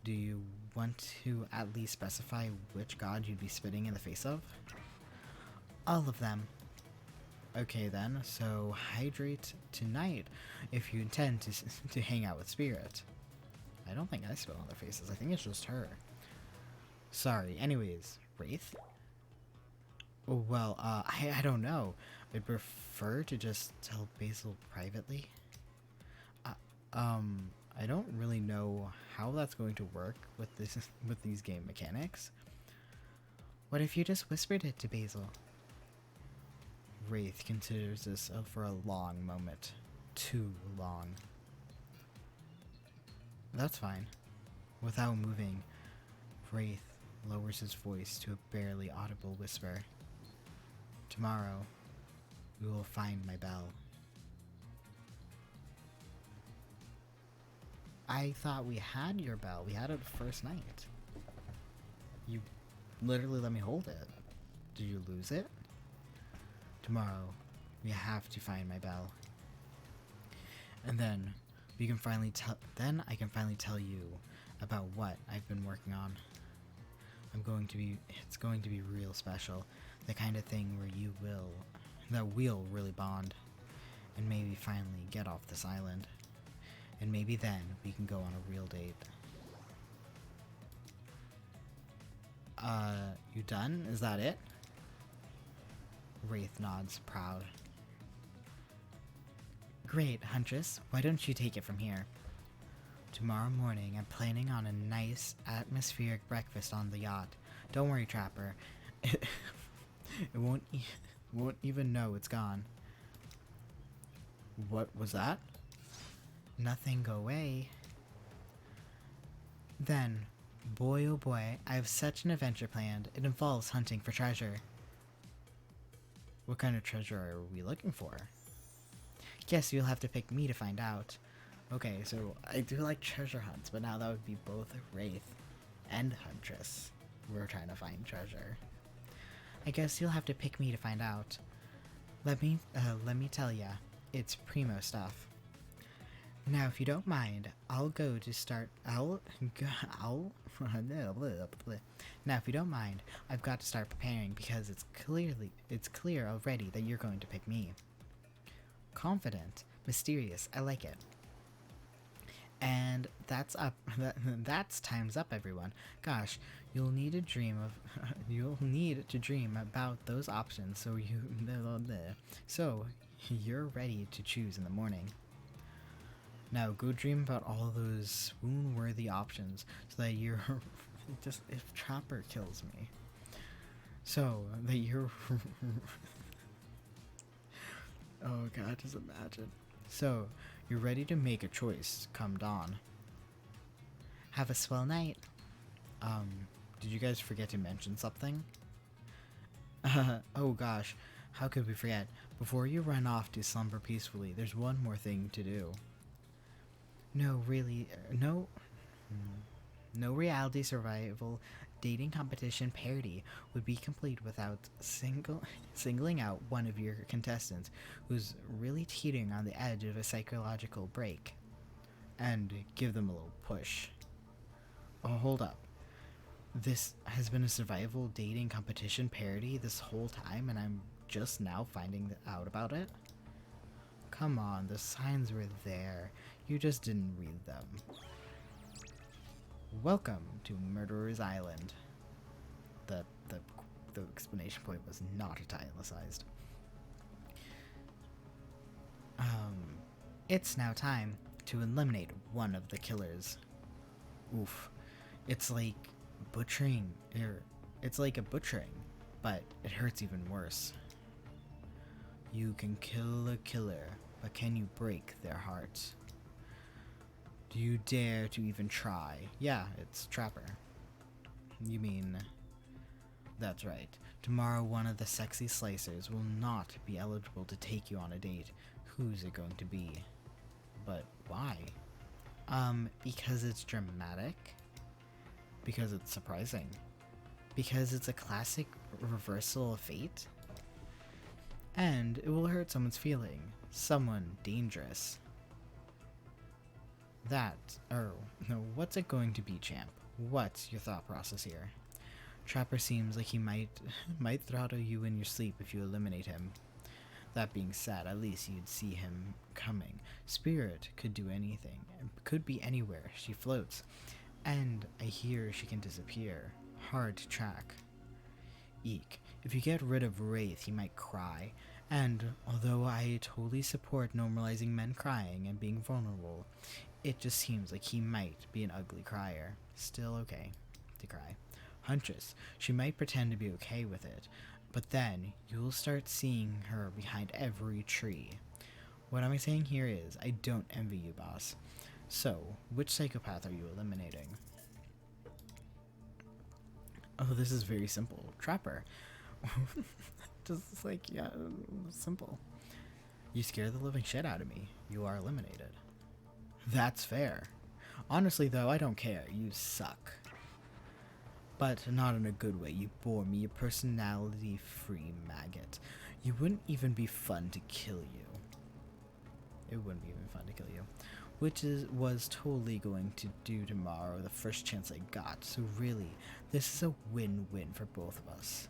Do you want to at least specify which god you'd be spitting in the face of? All of them. Okay then, so hydrate tonight if you intend to hang out with Spirit. I don't think I spit on their faces, I think it's just her. Sorry, anyways, Wraith? Well, I don't know. I'd prefer to just tell Basil privately. I don't really know how that's going to work with these game mechanics. What if you just whispered it to Basil? Wraith considers this for a long moment. Too long. That's fine. Without moving, Wraith lowers his voice to a barely audible whisper. Tomorrow, we will find my bell. I thought we had your bell. We had it the first night. You literally let me hold it. Did you lose it? Tomorrow, we have to find my bell. And then we can finally I can finally tell you about what I've been working on. It's going to be real special. The kind of thing where we'll really bond. And maybe finally get off this island. And maybe then we can go on a real date. You done? Is that it? Wraith nods, proud. Great, Huntress. Why don't you take it from here? Tomorrow morning, I'm planning on a nice, atmospheric breakfast on the yacht. Don't worry, Trapper. It won't even know it's gone. What was that? Nothing, go away. Then, boy oh boy, I have such an adventure planned. It involves hunting for treasure. What kind of treasure are we looking for? Guess you'll have to pick me to find out. Okay, so I do like treasure hunts, but now that would be both Wraith and Huntress. We're trying to find treasure. I guess you'll have to pick me to find out. Let me tell ya, it's primo stuff. Now, if you don't mind, Now, if you don't mind, I've got to start preparing because it's clear already that you're going to pick me. Confident, mysterious, I like it. And that's up. That's time's up, everyone. Gosh, you'll need to dream about those options so you're ready to choose in the morning. Now go dream about all those swoon-worthy options so that you're just if Trapper kills me. So that you're oh god, just imagine. So you're ready to make a choice come dawn. Have a swell night. Did you guys forget to mention something? Oh gosh, how could we forget? Before you run off to slumber peacefully, there's one more thing to do. No, really, no reality survival dating competition parody would be complete without singling out one of your contestants who's really teetering on the edge of a psychological break and give them a little push. Oh, hold up. This has been a survival dating competition parody this whole time, and I'm just now finding out about it? Come on, the signs were there. You just didn't read them. Welcome to Murderer's Island. The explanation point was not italicized. It's now time to eliminate one of the killers. Oof. It's like butchering, it's like a butchering, but it hurts even worse. You can kill a killer, but can you break their hearts? Do you dare to even try? Yeah, it's Trapper. You mean... That's right. Tomorrow one of the sexy slicers will not be eligible to take you on a date. Who's it going to be? But why? Because it's dramatic? Because it's surprising? Because it's a classic reversal of fate? And it will hurt someone's feeling. Someone dangerous. What's it going to be, champ? What's your thought process here? Trapper seems like he might throttle you in your sleep if you eliminate him. That being said, at least you'd see him coming. Spirit could do anything, could be anywhere. She floats, and I hear she can disappear. Hard to track. Eek. If you get rid of Wraith, he might cry. And although I totally support normalizing men crying and being vulnerable, it just seems like he might be an ugly crier. Still okay to cry. Huntress. She might pretend to be okay with it, but then you'll start seeing her behind every tree. What am I saying here is, I don't envy you, boss. So, which psychopath are you eliminating? Oh, this is very simple. Trapper. Just like, yeah, simple. You scare the living shit out of me. You are eliminated. That's fair. Honestly, though, I don't care. You suck. But not in a good way. You bore me, you personality-free maggot. You wouldn't even be fun to kill you. It wouldn't be even fun to kill you. Which was totally going to do tomorrow the first chance I got. So really, this is a win-win for both of us.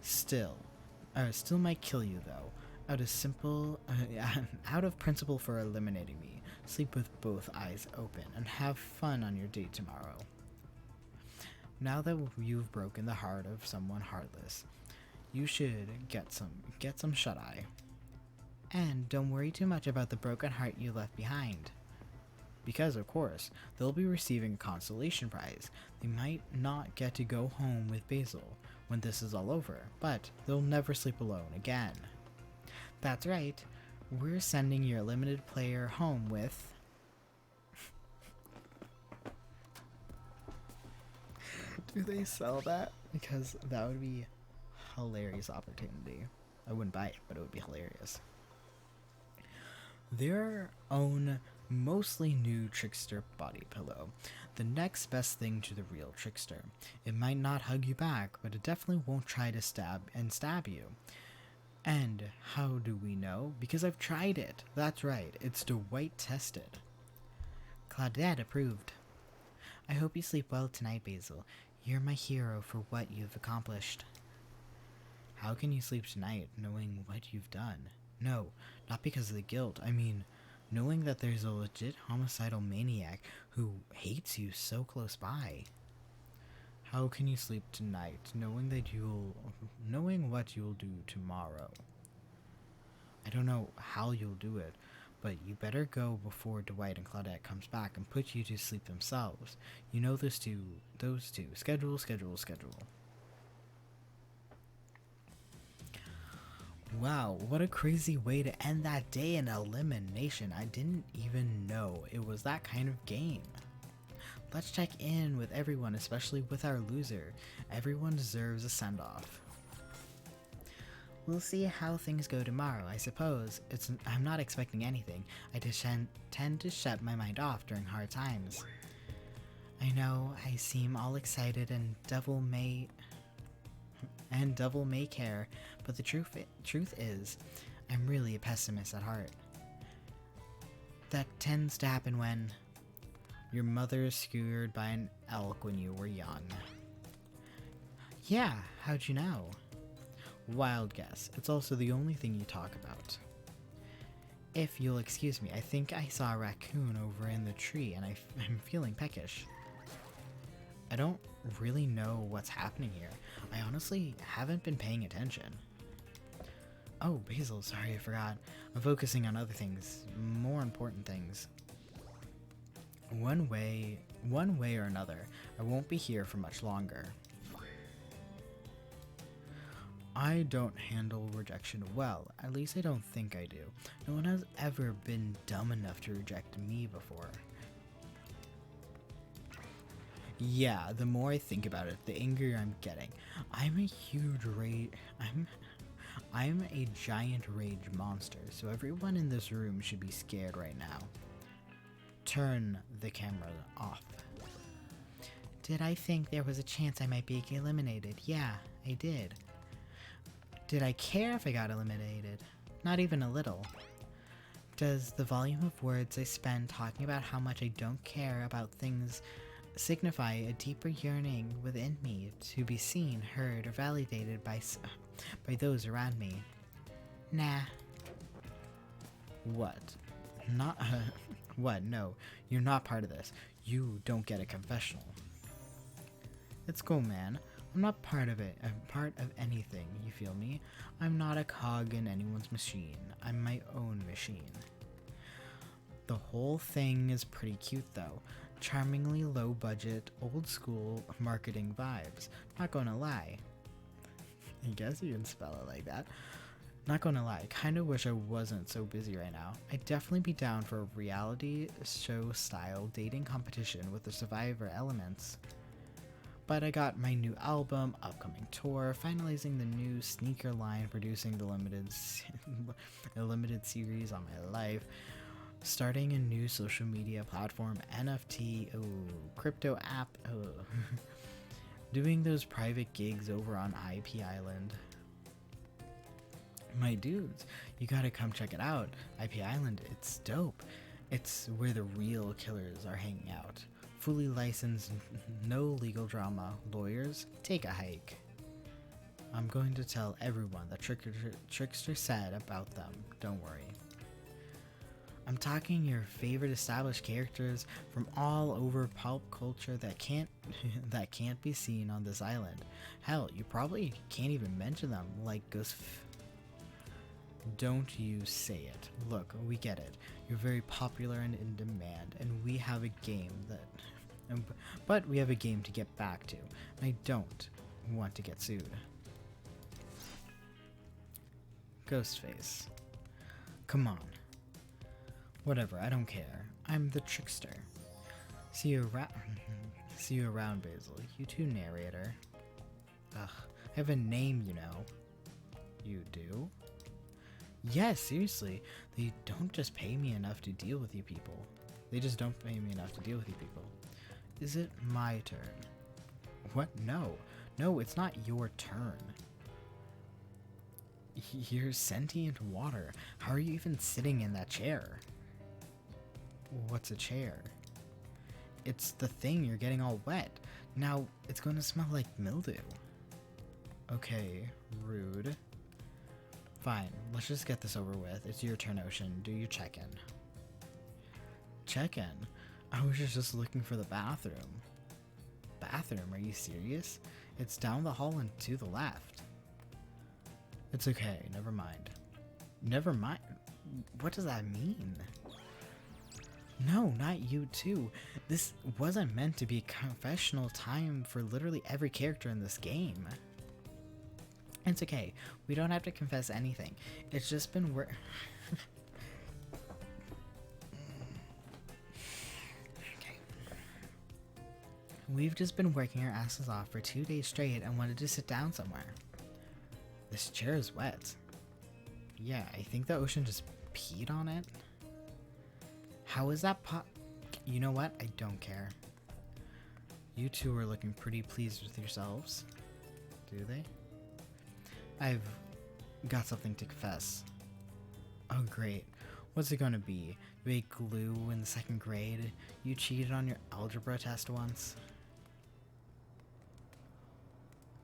Still might kill you though. Out of principle for eliminating me. Sleep with both eyes open and have fun on your date tomorrow. Now that you've broken the heart of someone heartless, you should get some shut-eye. And don't worry too much about the broken heart you left behind. Because, of course, they'll be receiving a consolation prize. They might not get to go home with Basil when this is all over, but they'll never sleep alone again. That's right. We're sending your limited player home with... Do they sell that? Because that would be a hilarious opportunity. I wouldn't buy it, but it would be hilarious. Their own mostly new trickster body pillow. The next best thing to the real trickster. It might not hug you back, but it definitely won't try to stab you. And how do we know? Because I've tried it. That's right, it's Dwight tested. Claudette approved. I hope you sleep well tonight, Basil. You're my hero for what you've accomplished. How can you sleep tonight knowing what you've done? No, not because of the guilt. I mean, knowing that there's a legit homicidal maniac who hates you so close by. How can you sleep tonight knowing what you'll do tomorrow? I don't know how you'll do it, but you better go before Dwight and Claudette comes back and put you to sleep themselves. You know those two. Schedule. Wow, what a crazy way to end that day in elimination. I didn't even know it was that kind of game. Let's check in with everyone, especially with our loser. Everyone deserves a send-off. We'll see how things go tomorrow, I suppose. I'm not expecting anything. I just tend to shut my mind off during hard times. I know I seem all excited and devil may care, but the truth is, I'm really a pessimist at heart. That tends to happen when your mother is skewered by an elk when you were young. Yeah, how'd you know? Wild guess. It's also the only thing you talk about. If you'll excuse me, I think I saw a raccoon over in the tree and I'm feeling peckish. I don't really know what's happening here. I honestly haven't been paying attention. Oh, Basil, sorry, I forgot. I'm focusing on other things, more important things. One way or another, I won't be here for much longer. I don't handle rejection well. At least I don't think I do. No one has ever been dumb enough to reject me before. Yeah, the more I think about it, the angrier I'm getting. I'm a giant rage monster, so everyone in this room should be scared right now. Turn the camera off. Did I think there was a chance I might be eliminated? Yeah, I did. Did I care if I got eliminated? Not even a little. Does the volume of words I spend talking about how much I don't care about things signify a deeper yearning within me to be seen, heard, or validated by those around me? Nah. What? Not what? No, you're not part of this. You don't get a confessional. It's cool, man. I'm not part of it. I'm part of anything, you feel me? I'm not a cog in anyone's machine. I'm my own machine. The whole thing is pretty cute though. Charmingly low budget, old school marketing vibes. Not gonna lie. I guess you can spell it like that. Not gonna lie, kinda wish I wasn't so busy right now. I'd definitely be down for a reality show style dating competition with the survivor elements. But I got my new album, upcoming tour, finalizing the new sneaker line, producing the limited series on my life, starting a new social media platform, NFT, crypto app, doing those private gigs over on IP Island. My dudes, you gotta come check it out. IP Island, it's dope. It's where the real killers are hanging out. Fully licensed, no legal drama. Lawyers, take a hike. I'm going to tell everyone that Trickster said about them. Don't worry. I'm talking your favorite established characters from all over pulp culture that can't be seen on this island. Hell, you probably can't even mention them, like Ghost. Don't you say it. Look, we get it. You're very popular and in demand, and we have a game but we have a game to get back to, and I don't want to get sued. Ghostface. Come on. Whatever, I don't care. I'm the trickster. See you around, Basil. You too, narrator. Ugh, I have a name, you know. You do? Yes, seriously. They don't just pay me enough to deal with you people. Is it my turn? What? No. No, it's not your turn. You're sentient water. How are you even sitting in that chair? What's a chair? It's the thing you're getting all wet. Now, it's going to smell like mildew. Okay, rude. Fine, let's just get this over with. It's your turn, Ocean. Do your check-in. Check-in? I was just looking for the bathroom. Bathroom? Are you serious? It's down the hall and to the left. It's okay, never mind. Never mind? What does that mean? No, not you too. This wasn't meant to be a confessional time for literally every character in this game. It's okay. We don't have to confess anything. It's just been Okay. We've just been working our asses off for 2 days straight and wanted to sit down somewhere. This chair is wet. Yeah, I think the ocean just peed on it. How is that You know what? I don't care. You two are looking pretty pleased with yourselves. Do they? I've got something to confess. Oh great. What's it gonna be? You ate glue in the 2nd grade? You cheated on your algebra test once?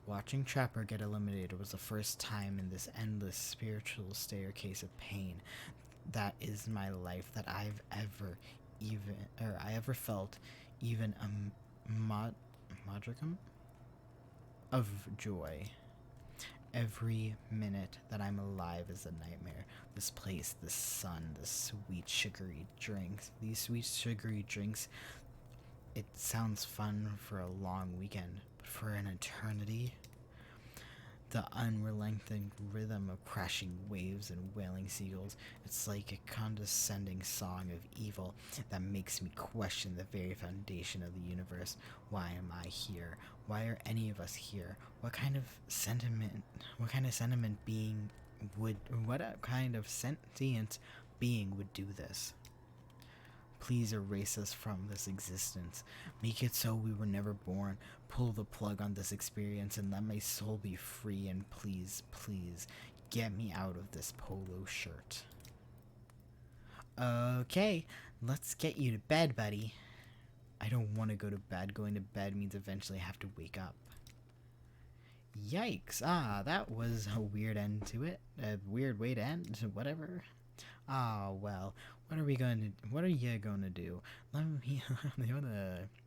Watching Trapper get eliminated was the first time in this endless spiritual staircase of pain that is my life that I ever felt even a modicum of joy. Every minute that I'm alive is a nightmare. This place, the sun, the sweet sugary drinks. These sweet sugary drinks, it sounds fun for a long weekend, but for an eternity, the unrelenting rhythm of crashing waves and wailing seagulls, it's like a condescending song of evil that makes me question the very foundation of the universe. Why am I here? Why are any of us here? What kind of sentient being would do this? Please erase us from this existence. Make it so we were never born. Pull the plug on this experience and let my soul be free. And please, please, get me out of this polo shirt. Okay, let's get you to bed, buddy. I don't want to go to bed. Going to bed means eventually I have to wake up. Yikes. That was a weird end to it. A weird way to end. Whatever. Well, what are you gonna do?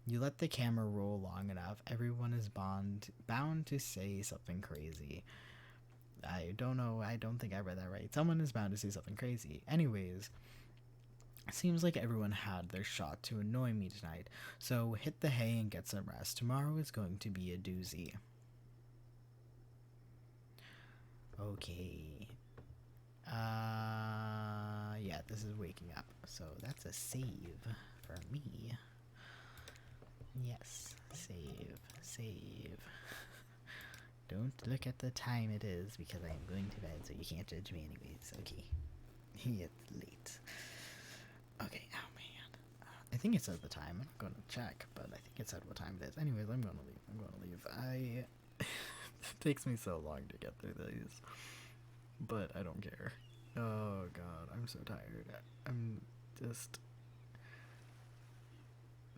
You let the camera roll long enough, everyone is bound to say something crazy. I don't know, I don't think I read that right. Someone is bound to say something crazy. Anyways, seems like everyone had their shot to annoy me tonight, so hit the hay and get some rest. Tomorrow is going to be a doozy. Okay. Yeah, this is waking up, so that's a save for me. Yes, save. Don't look at the time it is, because I am going to bed, so you can't judge me anyways. Okay. It's late. Okay, oh man. I think it says the time. I'm not going to check, but I think it said what time it is. Anyways, I'm going to leave. It takes me so long to get through these, but I don't care. Oh god, I'm so tired. I'm just...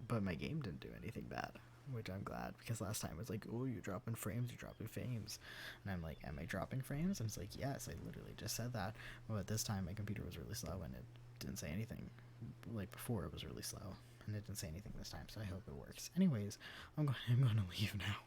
But my game didn't do anything bad, which I'm glad, because last time it was like, oh, you're dropping frames. And I'm like, am I dropping frames? And it's like, yes, I literally just said that. But this time my computer was really slow and it didn't say anything. Like before, it was really slow and it didn't say anything this time, so I hope it works. Anyways, I'm going to leave now.